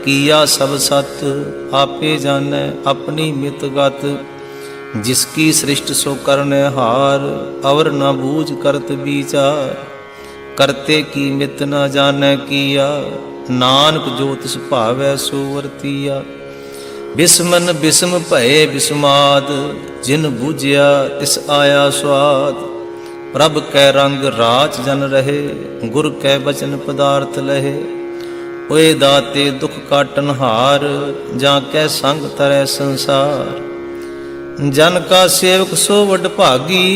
किया सब सत, आपे जानै अपनी मित गत। जिसकी सृष्टि सो करने हार, अवर न बूझ करत विचार। करते की मित न जाने किया, नानक जो तिस भावै सो वर्तिया। बिस्मन बिस्म भये बिस्माद, जिन बूझिया तिस आया स्वाद। प्रभ कै रंग राच जन रहे, गुर कै बचन पदार्थ लहे। ओए दाते दुख काटन हार, जाकै संग तरह संसार। जन का सेवक सो वड भागी,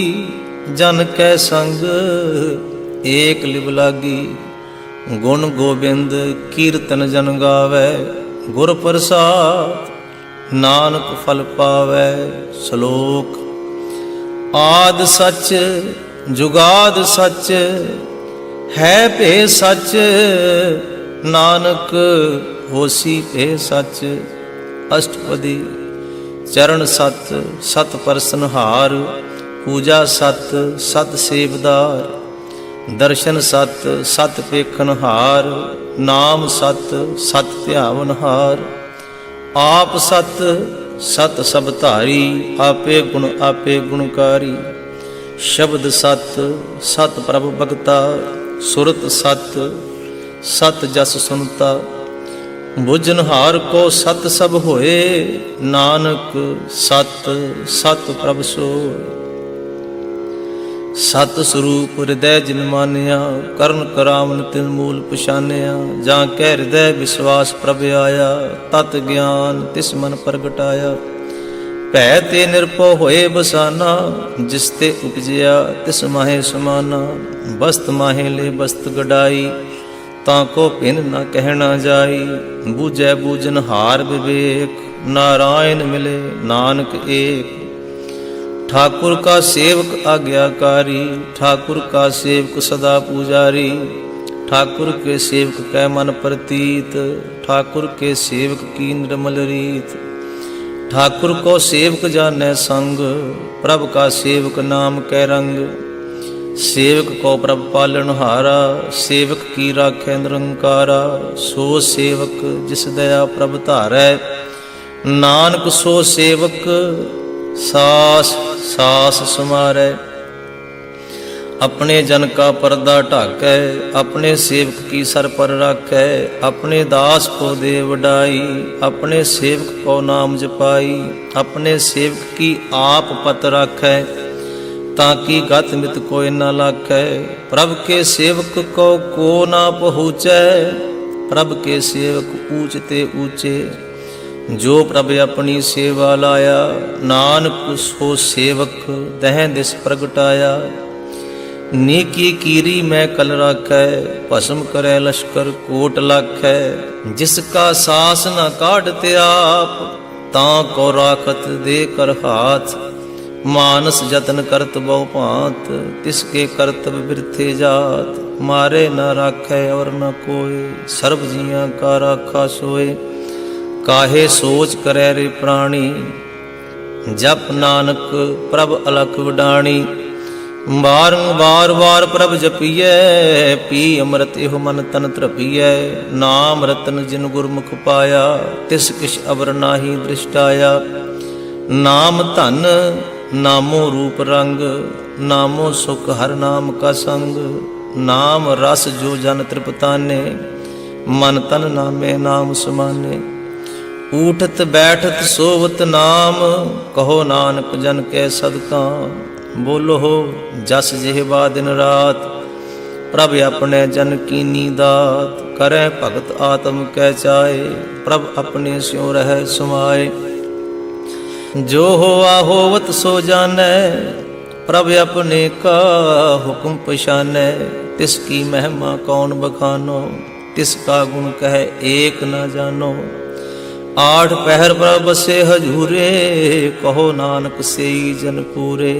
जन कै संग एक लिव लागी। गुण गोबिंद कीर्तन जन गावै, गुर प्रसाद नानक फल पावै। श्लोक। आद सच जुगाद सच, है भे सच। नानक होसी भे सच। अष्टपदी। चरण सत सत परसनहार, पूजा सत सत सेवदार। दर्शन सत सत पेखनहार, नाम सत सत ध्यावनहार। आप सत सत सब धारी, आपे गुणकारी। शब्द सत सत प्रभ भगता, सुरत सत सत जस सुनता। बुझनहार को सत सब होए, नानक सत सत प्रभ सोए। ਸਤ ਸਰੂਪ ਹਿਰਦੈ ਜਿਨ ਮਾਨਿਆ, ਕਰਨ ਕਰਾਵਨ ਤਿਨ ਮੂਲ ਪਛਾਨਿਆ। ਜਾਂ ਕੈ ਹਿਰਦੈ ਵਿਸ਼ਵਾਸ ਪ੍ਰਭ ਆਇਆ, ਤਤ ਗਿਆਨ ਤਿਸ ਮਨ ਪ੍ਰਗਟਾਇਆ। ਭੈ ਤੇ ਨਿਰਭਉ ਹੋਏ ਬਸਾਨਾ, ਜਿਸ ਤੇ ਉਪਜਿਆ ਤਿਸ ਮਾਹੇ ਸਮਾਨਾ। ਬਸਤ ਮਾਹੇ ਲੈ ਬਸਤ ਗਡਾਈ, ਤਾਂ ਕੋ ਭਿਨ ਨ ਕਹਿਣਾ ਜਾਈ। ਬੂਝੈ ਬੂਝਨ ਹਾਰ ਵਿਵੇਕ, ਨਾਰਾਇਣ ਮਿਲੇ ਨਾਨਕ ਏਕ। ठाकुर का सेवक आज्ञाकारी, ठाकुर का सेवक सदा पुजारी। ठाकुर के सेवक कै मन प्रतीत, ठाकुर के सेवक की निर्मल रीत। ठाकुर को सेवक जानै संग, प्रभ का सेवक नाम कै रंग। सेवक को प्रभ पालनहारा, सेवक की राखै निरंकारा। सो सेवक जिस दया प्रभ धारै, नानक सो सेवक सास सास समारै। अपने जन का पर्दा ढाकै, अपने सेवक की सर पर राखै। अपने दास को दे वडाई, अपने सेवक को नाम जपाई। अपने सेवक की आप पत राखै, ताकि गत मित कोई न लाखै। प्रभ के सेवक को ना पहुँचै, प्रभ के सेवक ऊंच ते ऊंचे। जो प्रभ अपनी सेवा लाया, नानक सो सेवक दह दिस प्रगटाया। नीकी कीरी मैं कल राखै, भस्म करे लश्कर कोट लाखै। जिसका सास न काढ़ते आप, तां को राखत दे कर हाथ। मानस जतन करत बहु भांत, तिसके करतब बिरथे जात। मारे न राखै और न कोय, सर्व जियां का राखा सोए। काहे सोच करे रे प्राणी, जप नानक प्रभ अलख विडाणी। बारंबार बार प्रभ जपिए, पी अमृत एहो मन तन तृपिए। नाम रतन जिन गुरमुख पाया, तिस किछ अवर नाहि दृष्टाया। नाम धन नामो रूप रंग, नामो सुख हर नाम का संग। नाम रस जो जन तृपताने, मन तन नामे नाम समाने। ऊठत बैठत सोवत नाम, कहो नानक जन कै सदकाम। बोलो हो जस जेहबा दिन रात, प्रभ अपने जन कीनी दात। करै भगत आत्म कै चाए, प्रभ अपने स्यों रह समाए। जो होवा होवत सो जानै, प्रभ अपने का हुक्म पछानै। तिसकी महिमा कौन बखानो, तिसका गुण कह एक न जानो। आठ पहर प्रभ बसे हजूरे, कहो नानक सेई जन पूरे।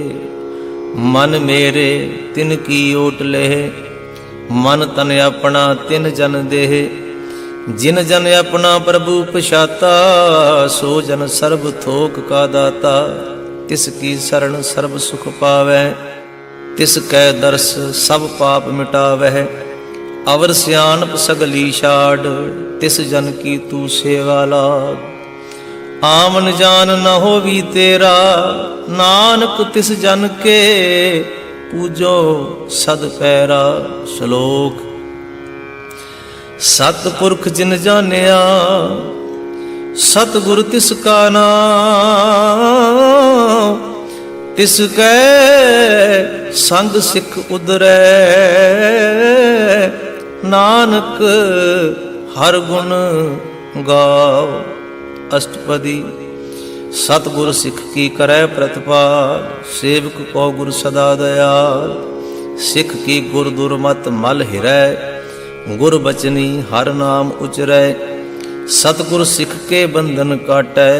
मन मेरे तिन की ओट लेह, मन तन अपना तिन जन देह। जिन जन अपना प्रभु पछाता, सो जन सर्ब थोक का दाता। तिसकी शरण सर्ब सुख पावै, तिस कै दर्श सब पाप मिटावै। अवर सियानप सगली छाड़, तिस जन की तू सेवा लाग। आमन जान न होवी तेरा, नानक तिस जन के पूजो सद पैरा। श्लोक। सतपुरख जिन जानिया, सतगुर तिसका नाम। तिसकै संग सिख उदरै, नानक हर गुण गाओ। अष्टपदी। सतगुर सिख की करै प्रतिपाल, सेवक को गुर सदा दयाल। सिख की गुर दुर्मत मल हिरै, गुर बचनी हर नाम उचरै। सतगुर सिख के बंधन काटै,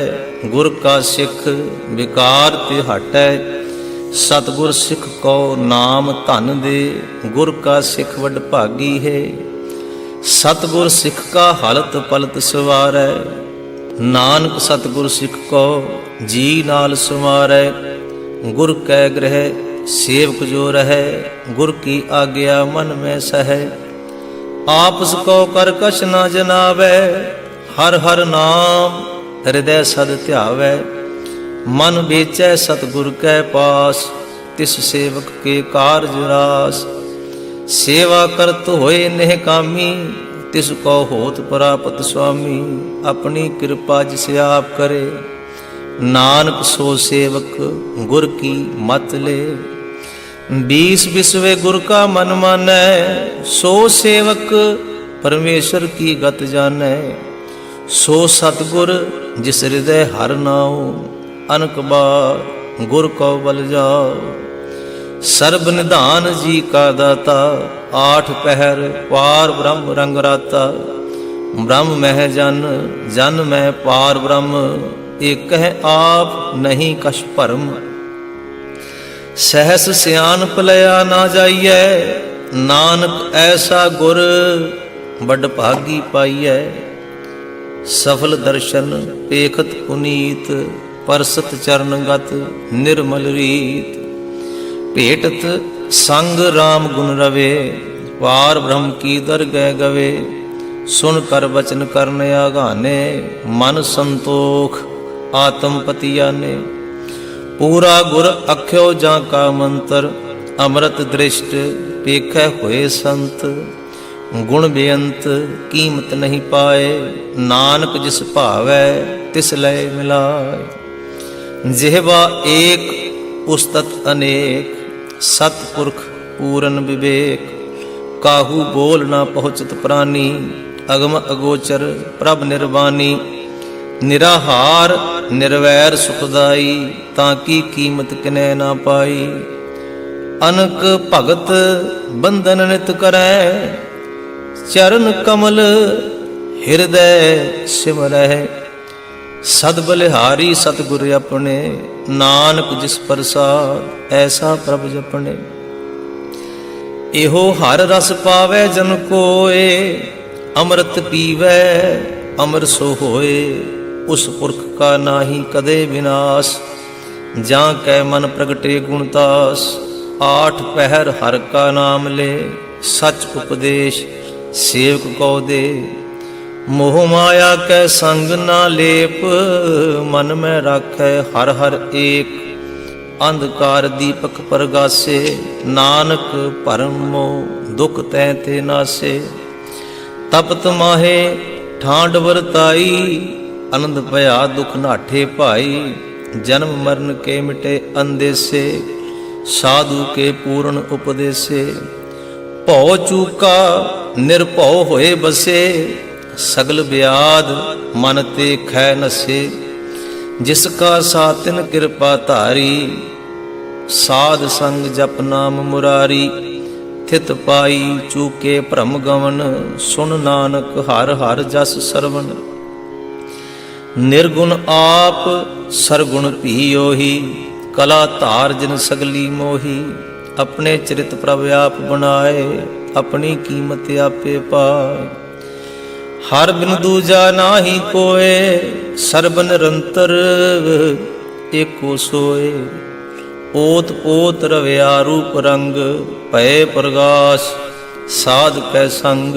गुर का सिख विकार ते हटै। सतगुर सिख को नाम धन दे, गुर का सिख वड भागी है। सतगुर सिख का हलत पलत सवारै, नानक सतगुर सिख को जी नाल समारै। गुर कै ग्रह सेवक जो रहे, गुर की आज्ञा मन में सहै। आपस को कर कछ न जनावै, हर हर नाम हृदय सद ध्यावै। मन बेचै सतगुर कै पास, तिस सेवक के कारज रास। सेवा करत होए नेह कामी, तिसको होत प्राप्त स्वामी। अपनी कृपा जिसे आप करे, नानक सो सेवक गुर की मत ले। बीस बिसवे गुर का मन मानै, सो सेवक परमेश्वर की गत जानै। सो सतगुर जिस हृदय हर नाओ, अनक बार गुर को बल जाओ। सर्ब निधान जी का दाता, आठ पहर पार ब्रह्म रंग राता। ब्रह्म मह जन, जन में पार ब्रह्म, एक है आप नहीं कछ भरम। सहस सियान पलया ना जाइए, नानक ऐसा गुर बड़ भागी पाइए। सफल दर्शन पेखत पुनीत, परसत चरणगत निर्मल रीत। भेटत संग राम गुण रवे, पार ब्रह्म की दरगह गवे। सुन कर वचन करन आगाने, मन संतोख आत्म पतियाने। पूरा गुर अख्यो जा का मंत्र, अमृत दृष्ट पेखै होए संत। गुण बेअंत कीमत नहीं पाए, नानक जिस भावै तिस लय मिलाए। जिहवा एक उस्तत अनेक, सतपुरख पूरन विवेक। काहू बोल ना पहुँचत प्राणी, अगम अगोचर प्रभ निर्वाणी। निराहार निर्वैर सुखदाई, ताकि कीमत किनै ना पाई। अनक भगत बंधन नित करै, चरण कमल हृदय सिमरह। सद बलिहारी सतगुर अपने, नानक जिस प्रसाद ऐसा प्रभ जपने। एहो हर रस पावै जन कोय, अमृत पीवै अमर सो होए। उस पुरख का नाही कदे विनाश, जां कै मन प्रगटे गुणतास। आठ पहर हर का नाम ले, सच उपदेश सेवक को दे। मोह माया कै संग ना लेप, मन में राखै हर हर एक। अंधकार दीपक परगासे, नानक परम मोह दुख तै ते नासे। तपत माहे ठांड वरताई, आनंद भया दुख नाठे भाई। जन्म मरण के मिटे अंदेसे, साधु के पूर्ण उपदेसे। भौ चूका निर्भौ होए बसे, सगल ब्याध मन ते खै नसे। जिसका सातिन कृपा धारी, साध संग जप नाम मुरारी। थित पाई चूके भ्रम गवन, सुन नानक हर हर जस सरवण। निर्गुण आप सरगुण भी ओही, कला धार जिन सगली मोही। अपने चरित प्रभ आप बनाए, अपनी कीमत आपे पाए। हर बिन दूजा नाही कोय, सर्ब निरंतर एको सोए। ओत पोत रव्या रूप रंग, भय प्रगाश साध कै संग।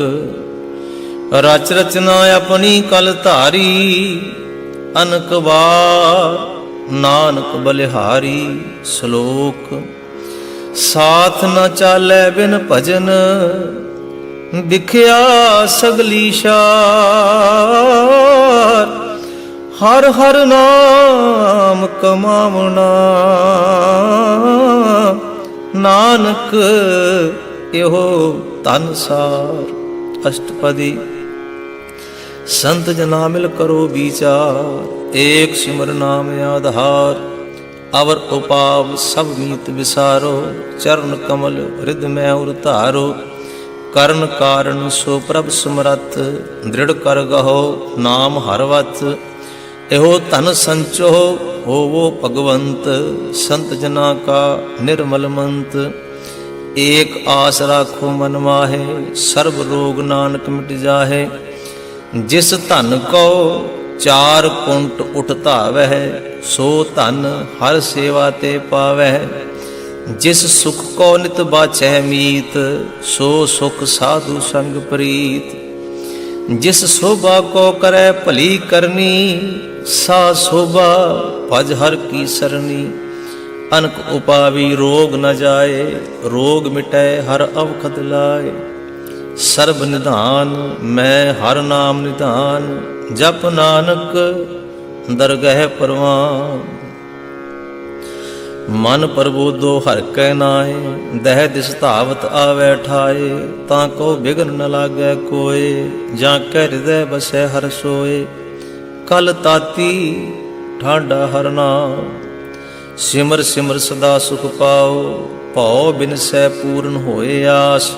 रच रचना अपनी कल धारी, अनक बार नानक बलिहारी। श्लोक साथ न चालै बिन भजन, बिख्या सगली शार। हर हर नाम कमावना, नानक एहो धन सार। अष्टपदी संत जना मिल करो विचार, एक सिमर नाम आधार। अवर उपाव सब मीत विसारो, चरण कमल हृदय में उतारो। करण कारण सो प्रभ स्मरत, दृढ़ कर गहो नाम हरवत। एहो धन संचो होवो भगवंत, संत जना का निर्मल मंत। एक आस राखो मन माहे, सर्व रोग नानक मिट जाहे। जिस धन को चार कुंट उठ धावै, सो धन हर सेवा ते पावै। जिस सुख को नित बाछै मीत, सो सुख साधु संग प्रीत। जिस शोभा को करे भली करनी, सा शोभा भज हर की सरनी। अनक उपावी रोग न जाए, रोग मिटै हर अवखद लाए। सर्ब निधान मैं हर नाम निधान, जप नानक दरगह परवान। मन प्रबोधो हर कै नाय, दह दिस धावत आवे ठाए। ताको बिघन न लागे कोय, जाके हृदय बसै हर सोए। कल ताती ठाडा हर नाम, सिमर सिमर सदा सुख पाओ। भौ बिन सै पूर्ण होए आस,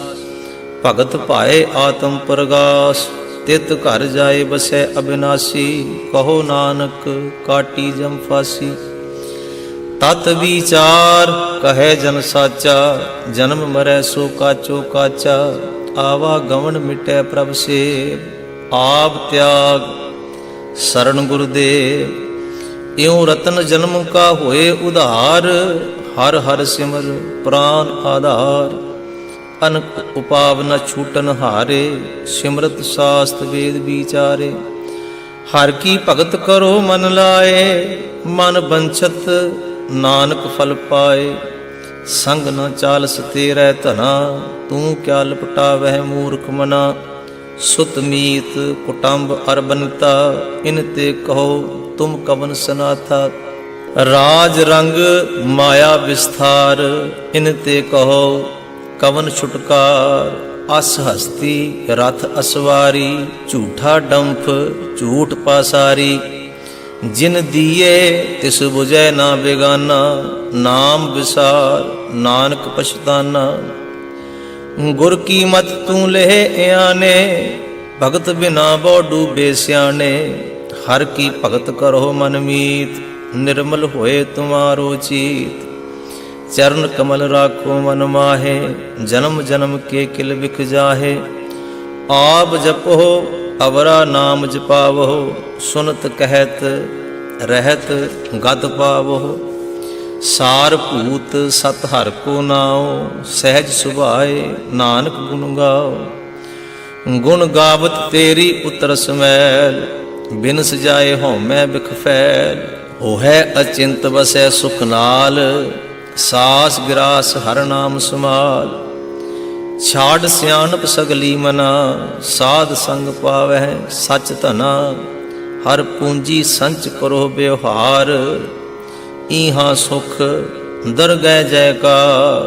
भगत पाए आत्म प्रगास। तित घर जाए बसै अविनाशी, कहो नानक काटी जम फासी। तत विचार कहे जन साचा, जन्म मरै सो काचो काचा। आवागमन मिटै प्रभ से, आप त्याग शरण गुरुदेव। इਉਂ रतन जन्म का होए उधार, हर हर सिमर प्राण आधार। अनक उपाव न छूटन हारे, सिमरत शास्त्र वेद विचारे। हर की भगत करो मन लाए, मन बंछत नानक फल पाए। संग न चालस तेरै धना, तू क्या लपटा वह मूर्ख मना। सुत मीत कुटुंब अरबनता, इन ते कहो तुम कवन सनाथा। राज रंग माया विस्तार, इन ते कहो कवन छुटकार। अस हस्ती रथ असवारी, झूठा डंफ झूठ पासारी। जिन दिए तिस बुझै ना बेगाना, नाम विसार नानक पछताना। गुर की मत तू लेह आने, भगत बिना बो डूबे स्याने। हर की भगत करो मन मीत, निर्मल होए तुम्हारो चीत। चरण कमल राखो मन माहे, जन्म जन्म के किल बिख जाहे। आप जपो अवरा नाम जपावो, सुनत कहत रहत गद पावो। सार भूत सत हर को नाओ, सहज सुभाए नानक गुण गाओ। गुण गावत तेरी उतर समैल, बिन सजाए होमै बिख फैल। होहै अचिंत बसै सुख नाल, सास गिरास हर नाम समाल। छाड़ सियाणप सगली मना, साध संग पावै सच धना। हर पूंजी संच करो व्यवहार, इहाँ सुख दरगह जयकार।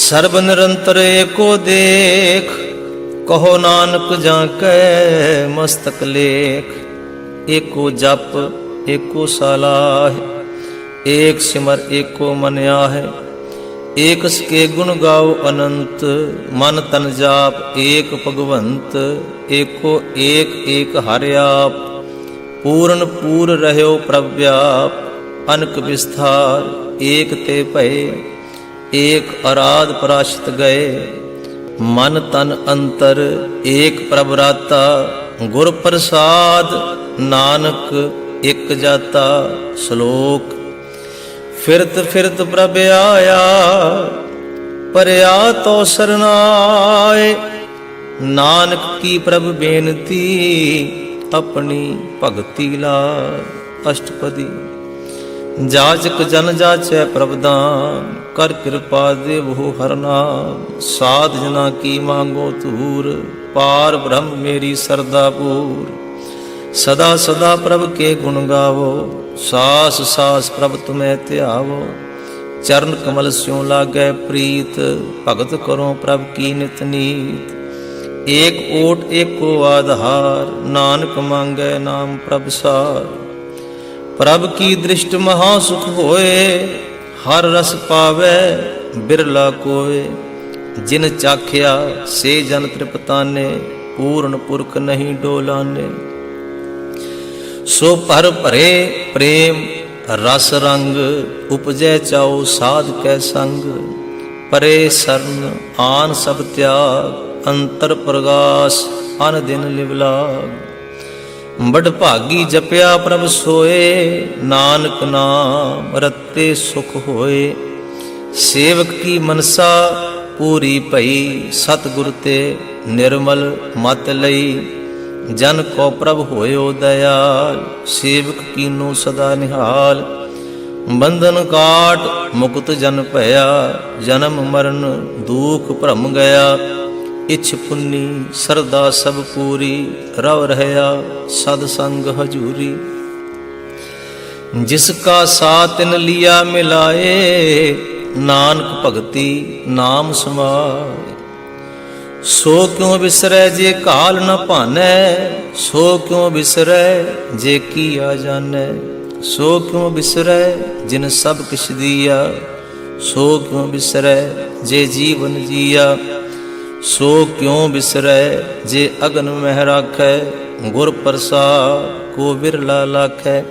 सर्ब निरंतर एको देख, कहो नानक जाकै मस्तक लेख। एको जप एको सलाह, एक सिमर एको मन आहे। एक के गुण गाओ अनंत, मन तन जाप एक भगवंत। एको एक एक हर आप, पूर्ण पूर रहयो प्रभ व्याप। अनक विस्तार एक ते भय, एक आराध पराशित गए। मन तन अंतर एक प्रभ राता, गुर प्रसाद नानक एक जाता। श्लोक फिरत फिरत प्रभ आया, परया तो सरनाए। नानक की प्रभ बेनती, अपनी भगति लाय। अष्टपदी जाचक जन जाचै प्रभ दान, कर कृपा देवो हर नाम। साध जना की मांगो तूर, पार ब्रह्म मेरी सरदा पूर। सदा सदा प्रभ के गुण गावो, सास सास प्रभ तुम्हें ध्यावो। चरण कमल स्यों लागै प्रीत, भगत करो प्रभ की नित नीत। एक ओट एको आधार, नानक मांगै नाम प्रभ सार। प्रभ की दृष्टि महासुख होए, हर रस पावै बिरला कोय। जिन चाख्या से जन तृपताने, पूर्ण पुरख नहीं डोलाने। सो पर भरे प्रेम रस रंग, उपजै चाओ साध कै संग। परे शरण आन सब त्याग, अंतर प्रगास अन दिन लिवलाग। बड़ भागी जपया प्रभ सोए, नानक नाम रत्ते सुख होए। सेवक की मनसा पूरी भई, सतगुर ते निर्मल मत लई। जन को प्रभ होयो दयाल, सेवक कीनो सदा निहाल। बंधन काट मुक्त जन भया, जन्म मरण दुख भ्रम गया। इछ पुन्नी सरदा सब पूरी, रव रहया सद संग हजूरी। जिसका सातिन लिया मिलाए, नानक भगति नाम समाए। सो क्यों बिसरै जे काल न भानै, सो क्यों बिसरै जे किया जानै। सो क्यों बिसरै जिन सब किछ दिया, सो क्यों बिसरै जे जीवन जिया। सो क्यों बिसरै जे अगन मह राखै, गुर प्रसाद को बिरला लाखै।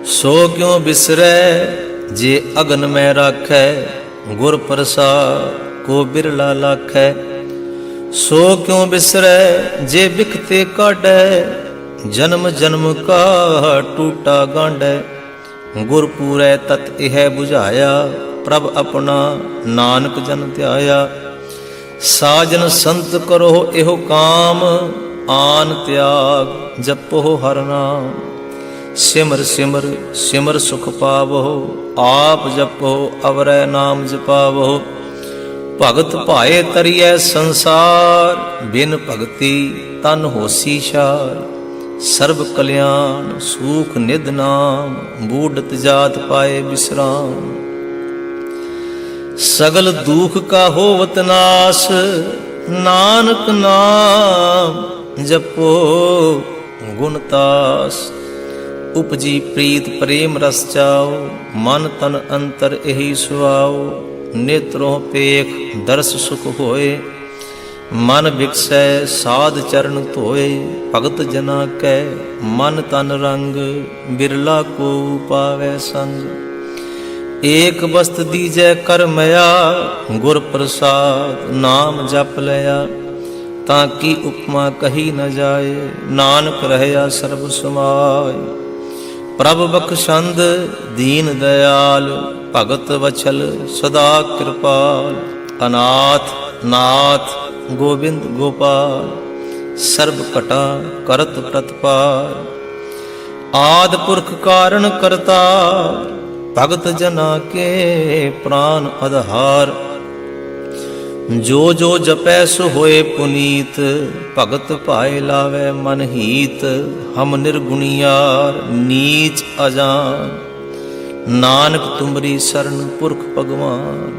सो क्यों बिसरै जे अगन मह राखै, गुर प्रसाद को बिरला लाखै। सो क्यों बिसरै जे बिखते काढै, जन्म जन्म का टूटा गांढै। गुर पूरै तत इह बुझाया, प्रभ अपना नानक जन ध्याया। साजन संत करो एहो काम, आन त्याग जपो हर नाम। सिमर सिमर सिमर सुख पावो, आप जपो अवरै नाम जपावो। भगत भाए तरिए संसार, बिन भगति तन होसी शार। सर्व कल्याण सुख निध नाम, बूढ़त जात पाए विश्राम। सगल दुख का होवत नाश, नानक नाम जपो गुणतास। उपजी प्रीत प्रेम रस चाओ, मन तन अंतर एहि सुआओ। नेत्रों पेख दर्श सुख होए, मन बिकसै साध चरण धोए। भगत जना कै मन तन रंग, बिरला को पावै संग। एक वस्त दीजै कर मया, गुर प्रसाद नाम जप लया। ताकि उपमा कही न जाए, नानक रहया सर्ब समाय। प्रभ बख्शंद दीन दयाल, भगत वछल सदा कृपाल। अनाथ नाथ गोविंद गोपाल, सर्ब कटा करत प्रतपाल। आद पुरख कारण करता, भगत जना के प्राण आधार। जो जो जपै सो होए पुनीत, भगत पाए लावे मन हीत। हम निर्गुणियार नीच अजान, नानक तुमरी शरण पुरख भगवान।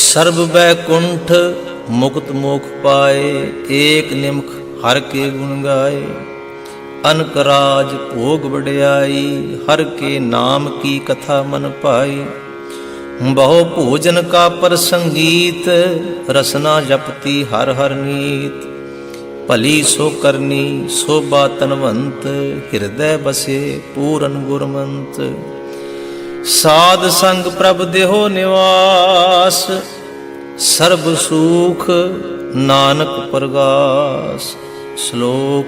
सर्व बैकुंठ मुक्त मोख पाए, एक निमख हर के गुण गाए। अनक राज भोग बड़ियाई, हर के नाम की कथा मन पाई। बहु भोजन का पर संगीत, रसना जपती हर हर नीत। भली सो करनी शोभा तनवंत, हृदय बसे पूरन गुरमंत। साध संग प्रभ देहो निवास, सर्ब सुख नानक प्रगास। श्लोक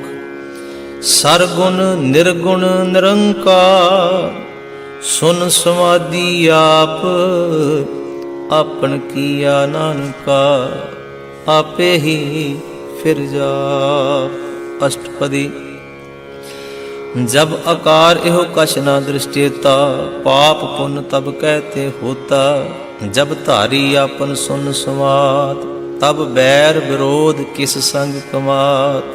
सरगुण निर्गुण निरंकार, सुन समाधि आप। आपन किया नानका, आपे ही फिर जाप। अष्टपदी। जब आकार एहो कछ न दृष्टेता, पाप पुण्य तब कहते होता। जब धारी आपन सुन समात, तब बैर विरोध किस संग कमात।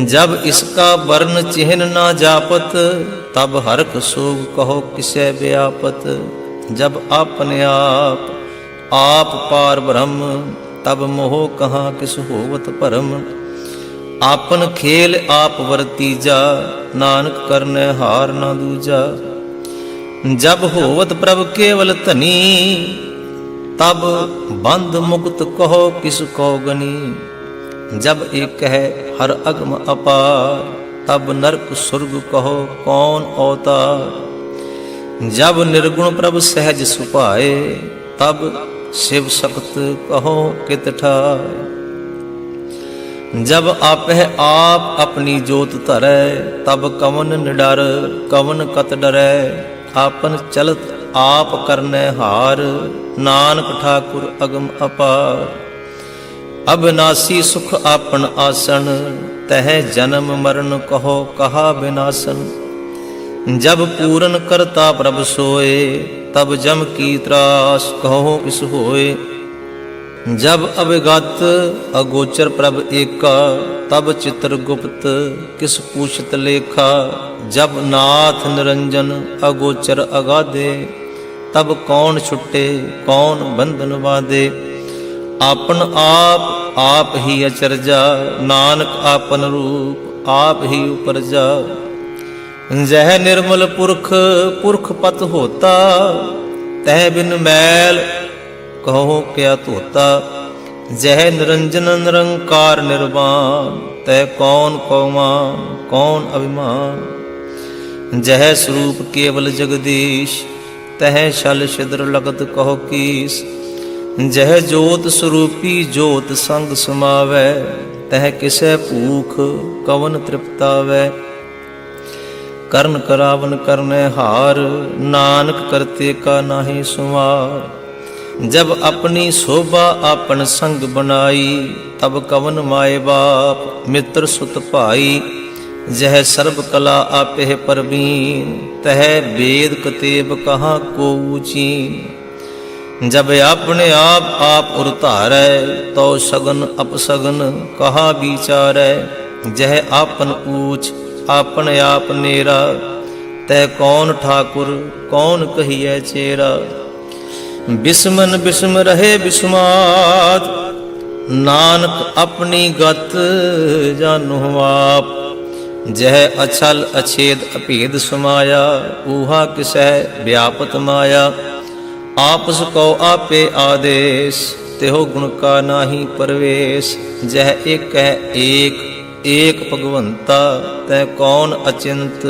जब इसका वर्ण चिन्ह ना जापत, तब हरख सोग कहो किसे व्यापत। जब अपने आप पार ब्रह्म, तब मोह कहाँ किस होवत परम। आपन खेल आप वर्तीजा, नानक करने हार ना दूजा। जब होवत प्रभ केवल धनी, तब बंध मुक्त कहो किस को गनी। जब एक है हर अगम अपार, तब नरक स्वर्ग कहो कौन अवतार। जब निर्गुण प्रभु सहज सुपाए, तब शिव सख्त कहो कित ठाय। जब आपह आप अपनी जोत धरै, तब कवन निडर कवन कत डरै। आपन चलत आप करने हार, नानक ठाकुर अगम अपार। अविनाशी सुख आपन आसन, तह जन्म मरण कहो कहा विनाशन। जब पूरन करता प्रभ सोए, तब जम की त्रास कहो किस होए। जब अविगत अगोचर प्रभ एका, तब चित्रगुप्त किस पूछत लेखा। जब नाथ निरंजन अगोचर अगाधे, तब कौन छुटे कौन बंधन बाधे। आपन आप ही अचरजा, नानक आपन रूप आप ही उपरजा। जह निर्मल पुरख पुरख पत होता, तह बिन मैल कहो क्या धोता। जह निरंजन निरंकार निर्वाण, तह कौन कौमान कौन अभिमान। जह स्वरूप केवल जगदीश, तह छल छिद्र लगत कहो कीस। जह जोत स्वरूपी जोत संग समावै, तह किसै भूख कवन तृप्तावै। करण करावन करने हार, नानक करते का नाहि सुमार। जब अपनी शोभा आपन संग बनाई, तब कवन माए बाप मित्र सुत भाई। जह सर्व कला आपे परवीन, तह वेद कतेब कहाँ को चीन। जब अपने आप उर धारै, तो सगन अपसगन कहाँ विचारै। जह आपन ऊच आपन आप नेरा, तह कौन ठाकुर कौन कहिए चेरा। बिस्मन बिस्म रहे बिस्मात, नानक अपनी गत जानो आप। जह अछल अछेद अभेद समाया, ऊहा किसै व्यापत माया। आपस को आपे आदेश, तेहो गुण का नाहि परवेश। जह एक है एक भगवंता, तह कौन अचिंत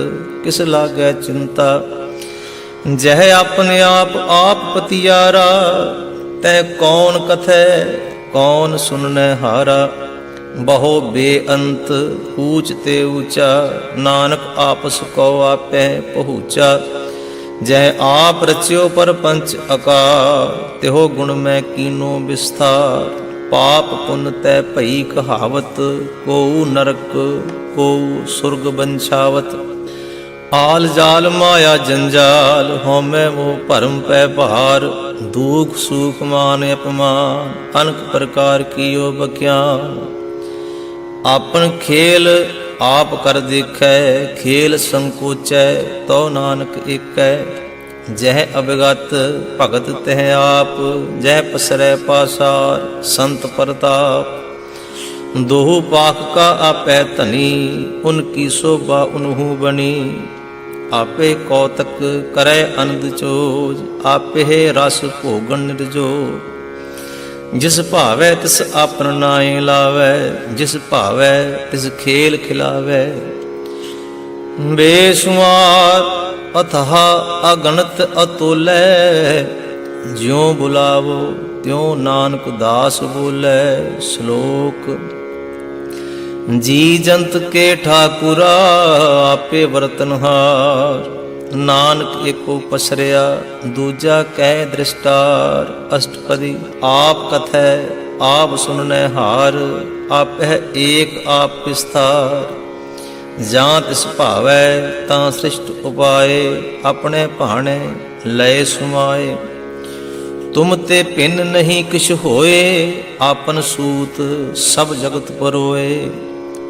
किस लागै चिंता। जह अपने आप पतियारा, तह कौन कथै कौन सुनने हारा। बहु बेअंत ऊच ते ऊंचा, नानक आपस को आपे पहुँचा। जह आप रच्यो पर पंच आकार, तेहो गुण में कीनो विस्तार। पाप पुण्य तै भई कहावत, को नरक को सुर्ग बंछावत। आल जाल माया जंजाल, होमे मोह भरम पै भार। दुख सुख मान अपमान, अनक प्रकार कियो बख्यान। आपन खेल आप कर देखै, खेल संकोचै तो नानक एकै। जह अविगत भगत तह आप, जह पसरै पासार संत प्रताप। दोहु पाख का आपै धनी, उनकी शोभा उनहु बनी। आपे कौतक करे आनंद चोज, आपे रस भोगन निर्जोग। जिस भावै तिस आपन नाए लावै, जिस भावै तिस खेल खिलावै। बेसुमार अथाह अगणत अतुलै, ज्यों बुलावो त्यों नानक दास बोलै। श्लोक जी जंत के ठाकुरा, आपे बरतनहार। नानक एको पसरिया, दूजा कह दृष्टार। अष्टपदी आप कथै आप सुनने हार, आपह एक आप विस्तार। जां तिस भावै तां सृष्ट उपाय, अपने भाणे लय सुमाए। तुम ते भिन्न नहीं किछ होए, आपन सूत सब जगत परोए।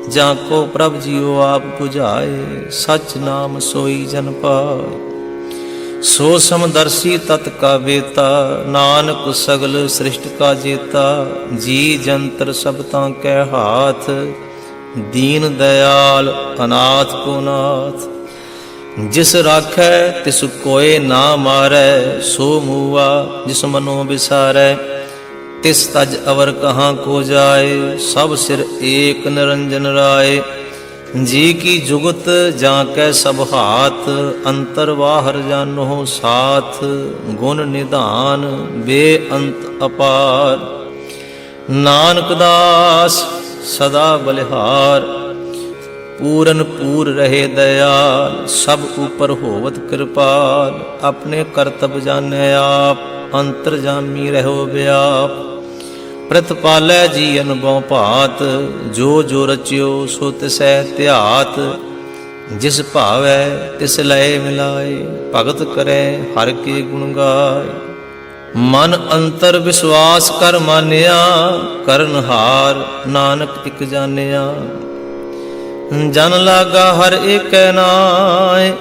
जाको प्रभ जियो आप बुझाए, सच नाम सोई जन पाए। सो समदर्शी तत् का बेता, नानक सगल सृष्टि का जेता। जी जंतर सब तांकै हाथ, दीन दयाल अनाथ को नाथ। जिस राखै तिस कोय ना मारै, सो मूआ जिस मनो बिसारै। तिस तज अवर कहाँ को जाए, सब सिर एक निरंजन राय। जी की जुगत जाकै सब हाथ, अंतर बाहर जानो साथ। गुण निधान बेअंत अपार, नानक दास सदा बलिहार। पूरन पूर रहे दयाल, सब ऊपर होवत कृपाल। अपने कर्तव्य जाने आप, अंतर्जामी रहो व्याप। प्रतिपालै जी अनुभव भात, जो जो रच्यो सो तिसै ध्यात। जिस भावै तिस लय मिलाए, भगत करे हर के गुण गाय। ਮਨ ਅੰਤਰ ਵਿਸ਼ਵਾਸ ਕਰ ਮਾਨਿਆ, ਕਰਨ ਹਾਰ ਨਾਨਕ ਇਕ ਜਾਣਿਆ। ਜਨ ਲਾਗਾ ਹਰ ਏਕੈ ਨਾਇ,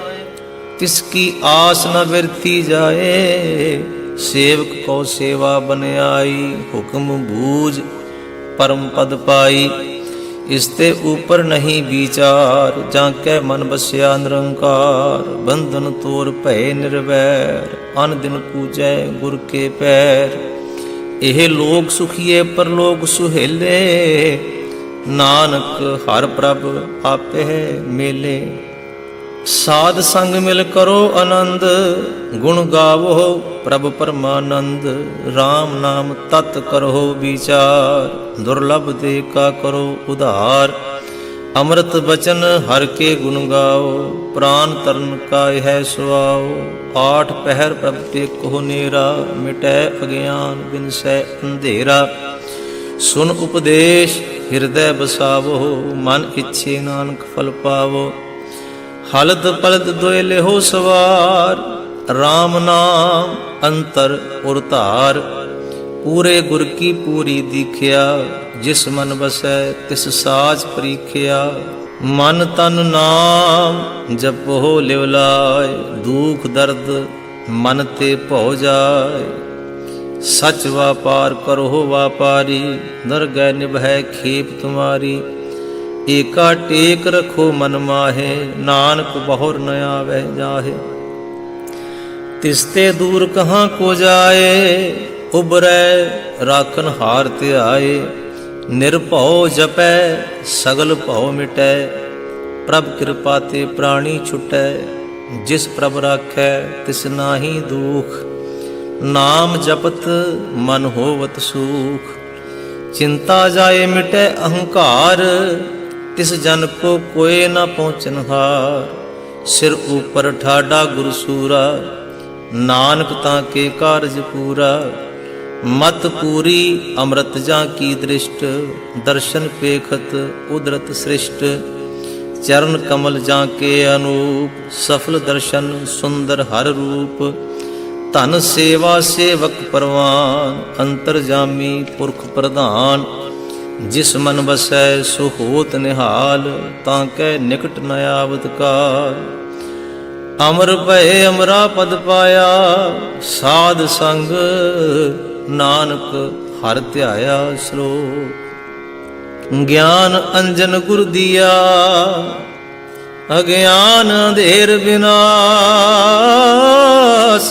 ਤਿਸ ਕੀ ਆਸ ਨ ਬਿਰਤੀ ਜਾਏ। ਸੇਵਕ ਕੋ ਸੇਵਾ ਬਨਿਆਈ, ਹੁਕਮ ਬੂਝ परम पद पाई। इसते ऊपर नहीं विचार, जाके मन बस्या निरंकार। बंधन तोर भय निर्वैर, अन दिन पूजै गुर के पैर। एह लोक सुखिए परलोक सुहेले, नानक हर प्रभ आपे मेले। साध संग मिल करो आनंद, गुण गावो प्रभ परमानंद। राम नाम तत् करो विचार, दुर्लभ दे का करो उधार। अमृत बचन हर के गुण गाओ, प्राण तरण का है सुआओ। आठ पहर प्रभ ते को नेरा, मिटै अज्ञान बिनसै अंधेरा। सुन उपदेश हृदय बसावो, मन इच्छे नानक फल पावो। हलद पलद दोय लेहो सवार, राम नाम अंतर उर धार। पूरे गुर की पूरी दीखिया, जिस मन बसै तिस साज परीखिया। मन तन नाम जपो लिव लाय, दुख दर्द मन ते भौ जाय। सच व्यापार करो व्यापारी, दरगह निभै खेप तुम्हारी। एका टेक रखो मन माहे, नानक बहुर न आवे जाहे। तिसते दूर कहाँ को जाए, उबरै राखन हार त्याए। निरभौ जपै सगल भौ मिटै, प्रभ कृपा ते प्राणी छुटै। जिस प्रभ राखै तिस नाहि दुख, नाम जपत मन होवत सुख। चिंता जाए मिटै अहंकार, तिस जन को कोई न पहुँचन हार। सिर ऊपर ठाडा गुरसूरा, नानक ताके कारज पूरा। मत पूरी अमृत जा की दृष्ट, दर्शन पेखत उदरत सृष्ट। चरण कमल जा के अनूप, सफल दर्शन सुंदर हर रूप। धन सेवा सेवक परवान, अंतर जामी पुरख प्रधान। जिस मन बसै सो होत निहाल, ताकै निकट न आवत काल। अमर भय अमरा पद पाया, साध संग नानक हर ध्याया श्लोक। ज्ञान अंजन गुर दिया, अज्ञान अंधेर विनाश।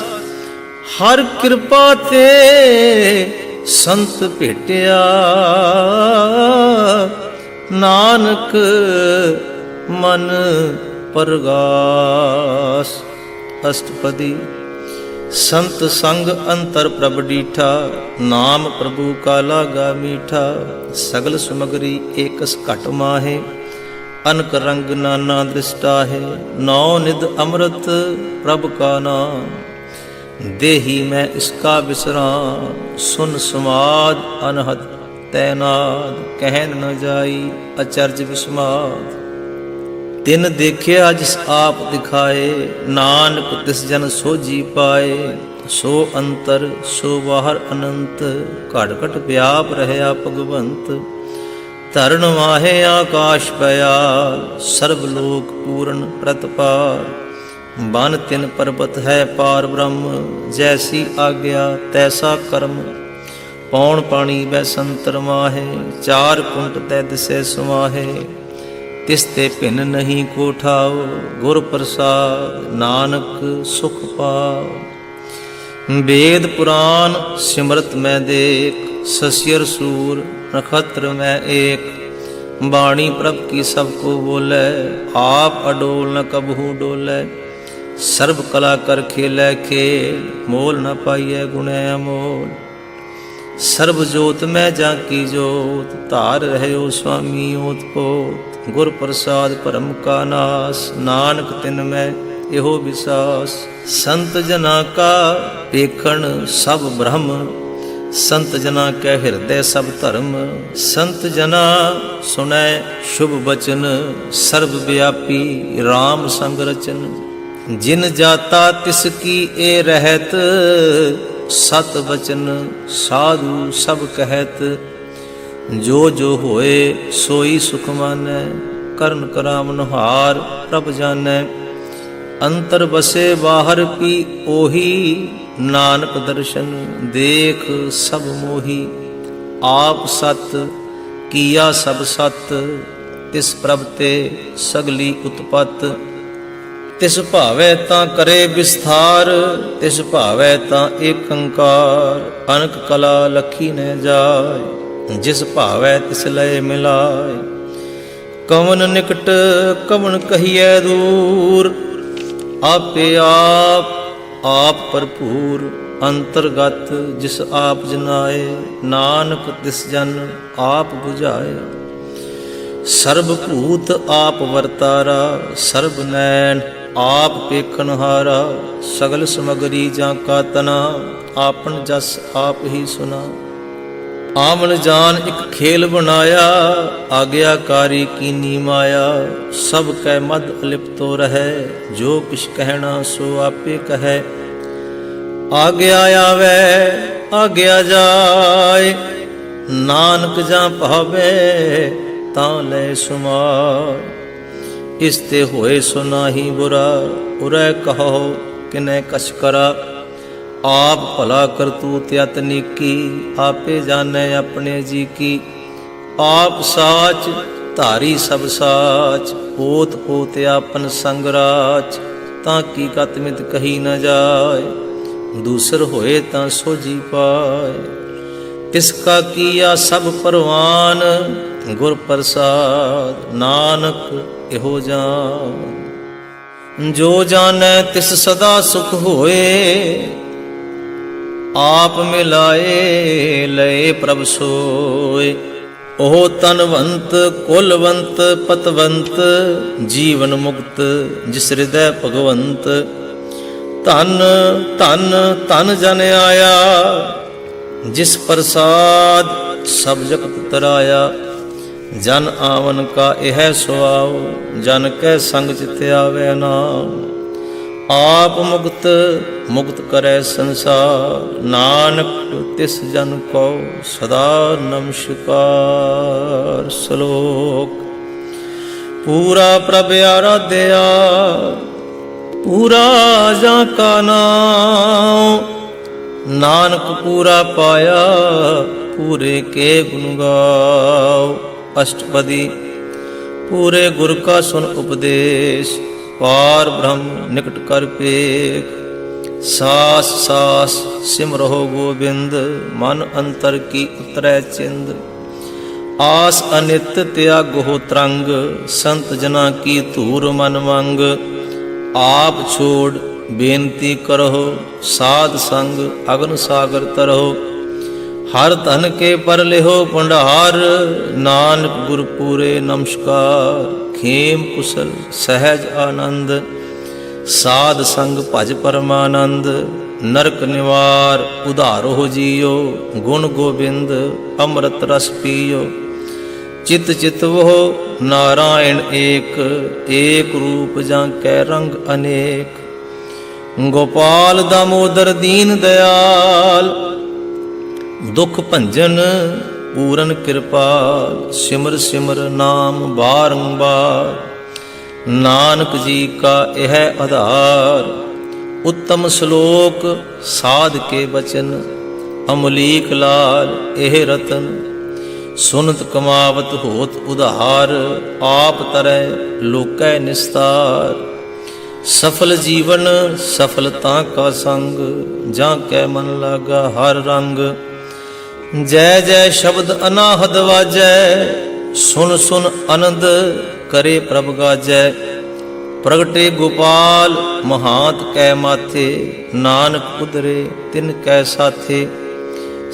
हर कृपा ते संत भेटिया, नानक मन परगास। अष्टपदी। संत संग अंतर प्रभ डीठा, नाम प्रभु का लागा मीठा। सगल सुमगरी एकस घट माहे, अनक रंग नाना दृष्टा है। नौ निध अमृत प्रभ का नाम, देही मैं इसका विश्राम। सुन समाद अनहद तैनाद, कहन न जाई अचर्ज विस्माद। तिन देखिया जिस आप दिखाए, नानक तिस जन सोझी पाए। सो अंतर सो बाहर अनंत, घट घट व्याप रहया भगवंत। धरण माहे आकाश पयाल, सर्वलोक पूर्ण प्रतपाल। बन तिन पर्वत है पार ब्रह्म, जैसी आज्ञा तैसा कर्म। पौन पानी वै संतर माहे, चार कुंट तै दिसै सुमाहे। तिसते भिन्न नहीं को ठाओ, गुर प्रसाद नानक सुख पाओ। वेद पुराण सिमरत मैं देख, ससियर सूर नक्षत्र मैं एक। बाणी प्रभ की सबको बोले, आप अडोल न कबहू डोले। सर्व कला कर खेलै खेल, मोल न पाइयै गुणै अमोल। सर्व जोत मैं जाकी जोत, धार रहयो स्वामी ओत पोत। गुर प्रसाद परम का नास, नानक तिन मैं एहो विसास। संत जना का पेखण सब ब्रह्म, संत जना के हृदय सब धर्म। संत जना सुनै शुभ बचन, सर्वव्यापी राम संग रचन। जिन जाता तिसकी ए रहत, सत बचन साधु सब कहत, जो जो होए सोई सुख मानै, करन करामन हार प्रभ जानै। अंतर बसे बाहर पी ओही, नानक दर्शन देख सब मोही। आप सत किया सब सत, तिस प्रभ ते सगली उत्पत। तिस भावै तां करे विस्तार, तिस भावै तां एक अंकार। अनक कला लखी न जाय, जिस भावै तिस लय मिलाय। कवन निकट कवन कहिए दूर, आपे आप भरपूर। अंतरगत जिस आप जनाए, नानक तिस जन आप बुझाए। सर्वभूत आप वर्तारा, सर्व नैन आप पेखनहारा। सगल समगरी जाका तना, आपन जस आप ही सुना। आमन जान एक खेल बनाया, आज्ञाकारी कीनी माया। सब कै मद अलिप्तो रहे, जो किछ कहना सो आपे कहे। आज्ञा आवे आज्ञा जाय, नानक जा भावे तां ले सुमाय। इसते होए सो नाहि बुरा, उरै कहो किनै कछ करा। आप भला करतूत यतनी की, आपे जानै अपने जी की। आप साच धारी सब साच, पोत पोत आपन संगराच। ताकि कतमित कही न जाय, दूसर होए तां सोझी पाए। तिसका किया सब परवान, गुर प्रसाद नानक इहो जान। जो जानै तिस सदा सुख होए, आप मिलाए लय प्रभ सोए। ओह तनवंत कुलवंत पतवंत, जीवन मुक्त जिस हृदय भगवंत। धन धन धन जन आया, जिस प्रसाद सब जगत तराया। जन आवन का यह सुआओ, जन कै संग चित आवे नाम। आप मुक्त मुक्त करे संसार, नानक तिस जन को सदा नमस्कार। श्लोक। पूरा प्रभ आराध्या, पूरा जाका नाम। नानक पूरा पाया, पूरे के गुण गाओ। अष्टपदी। पूरे गुर का सुन उपदेश, पार ब्रह्म निकट कर पेख। सास सास सिमरहो गोबिंद, मन अंतर की उतरै चिंद। आस अनित त्यागो तरंग, संत जना की धूर मन मंग। आप छोड़ बेनती करहो, साध संग अग्न सागर तरहो। हर धन के पर लेहो भंडार, नानक गुर पूरे नमस्कार। खेम कुशल सहज आनंद, साध संग भज परमानंद। नरक निवार उधारो जियो, गुण गोबिंद अमृत रस पियो। चित चित वो नारायण एक, एक रूप जाकै रंग अनेक। गोपाल दामोदर दीन दयाल, दुख भंजन पूरन कृपाल। सिमर सिमर नाम बारंबार, नानक जी का यह आधार। उत्तम श्लोक साध के बचन, अमलीक लाल यह रतन। सुनत कमावत होत उधार, आप तरह लोकै निस्तार। सफल जीवन सफलता का संग, जाकै मन लागा हर रंग। जय जय शब्द अनाहद वाजै, सुन सुन आनंद करे प्रभ गाजै। प्रगटे गोपाल महात कै माथे, नानक उदरे तिन कै साथे।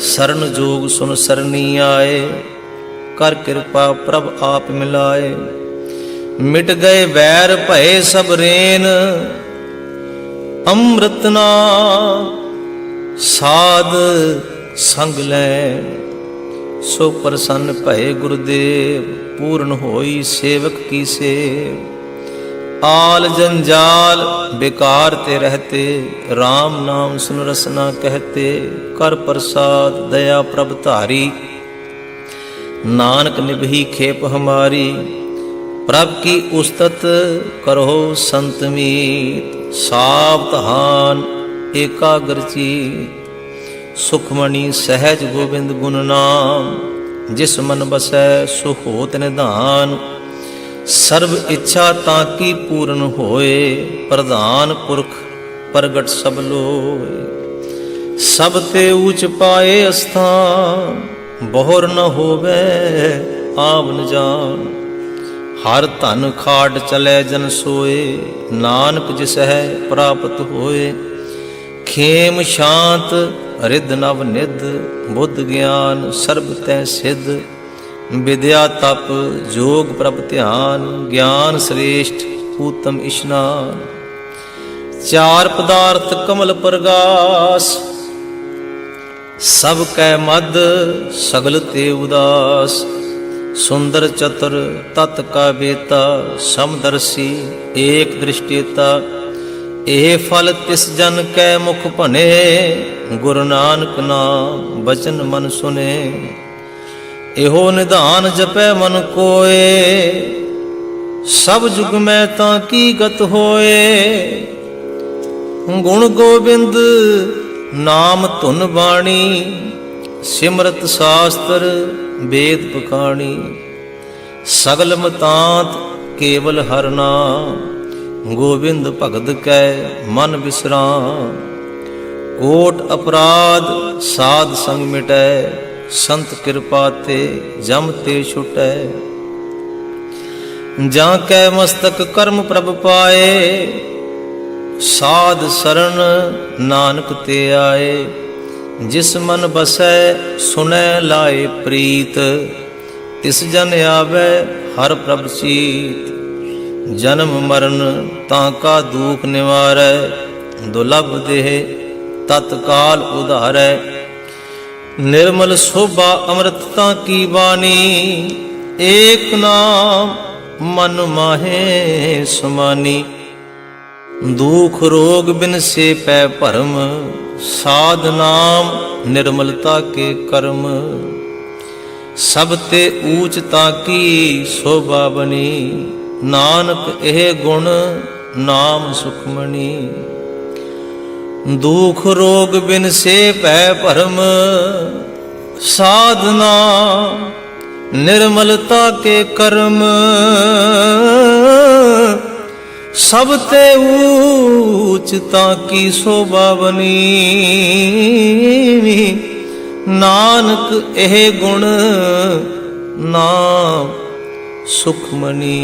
शरण जोग सुन सरनी आए, कर कृपा प्रभ आप मिलाए। मिट गए बैर भय सब रेन, अमृतना साध संग लै। सो प्रसन्न भय गुरुदेव, पूर्ण होई सेवक की सेव। आल जंजाल बेकार ते रहते, राम नाम सुन रसना कहते। कर प्रसाद दया प्रभ धारी, नानक निभही खेप हमारी। प्रभ की उस्तत करो संत मीत, सावधान एकाग्र चित। सुखमणि सहज गोविंद गुण नाम, जिस मन बसै सो होत निधान। सर्व इच्छा ताकी पूर्ण होए, प्रधान पुरख प्रगट सब लोए। सब ते ऊंच पाए स्थान, बहुर न होवे आवन जान। हर धन खाट चले जन सोए, नानक जिसह प्राप्त होए। खेम शांत रिद नव निध, बुद्ध ज्ञान सर्ब तै सिद्ध। विद्या तप जोग प्रभ ध्यान, ज्ञान श्रेष्ठ उत्तम स्नान। चार पदार्थ कमल प्रगास, सब कै मद सगल ते उदास। सुंदर चतुर तत् का बेता, समदर्शी एक दृष्टिता। एह फल तिस जन कै मुख भने, गुरु नानक नाम बचन मन सुने। एहो निधान जपै मन कोए, सब जुग में ताकी गत होए। गुण गोविंद नाम धुन बाणी, सिमरत शास्त्र वेद पखाणी। सगल मतांत केवल हर नाम, गोविंद भगत कै मन विश्राम। कोट अपराध साध संग मिटै, संत कृपा ते जम ते छुटै। जाकै मस्तक कर्म प्रभ पाए, साध शरण नानक ते आए। जिस मन बसै सुनै लाए प्रीत, तिस जन आवे हर प्रभ चीत। जन्म मरण ताका दुख निवारै, दुर्लभ देह तत्काल उधारै। निर्मल शोभा अमृतता की वाणी, एक नाम मन माहे समानी। दुख रोग बिन से पै भरम, साध नाम निर्मलता के कर्म। सब ते ऊंचता की शोभा बनी, नानक एह गुण नाम सुखमणि। दुख रोग बिन से पै भरम, साधना निर्मलता के कर्म। सब ते ऊंचता की शोभा बनी, नानक एह गुण नाम सुखमणि।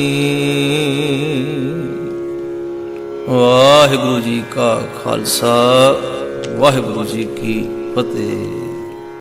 वाहिगुरु जी का खालसा, वाहिगुरु जी की फतेह।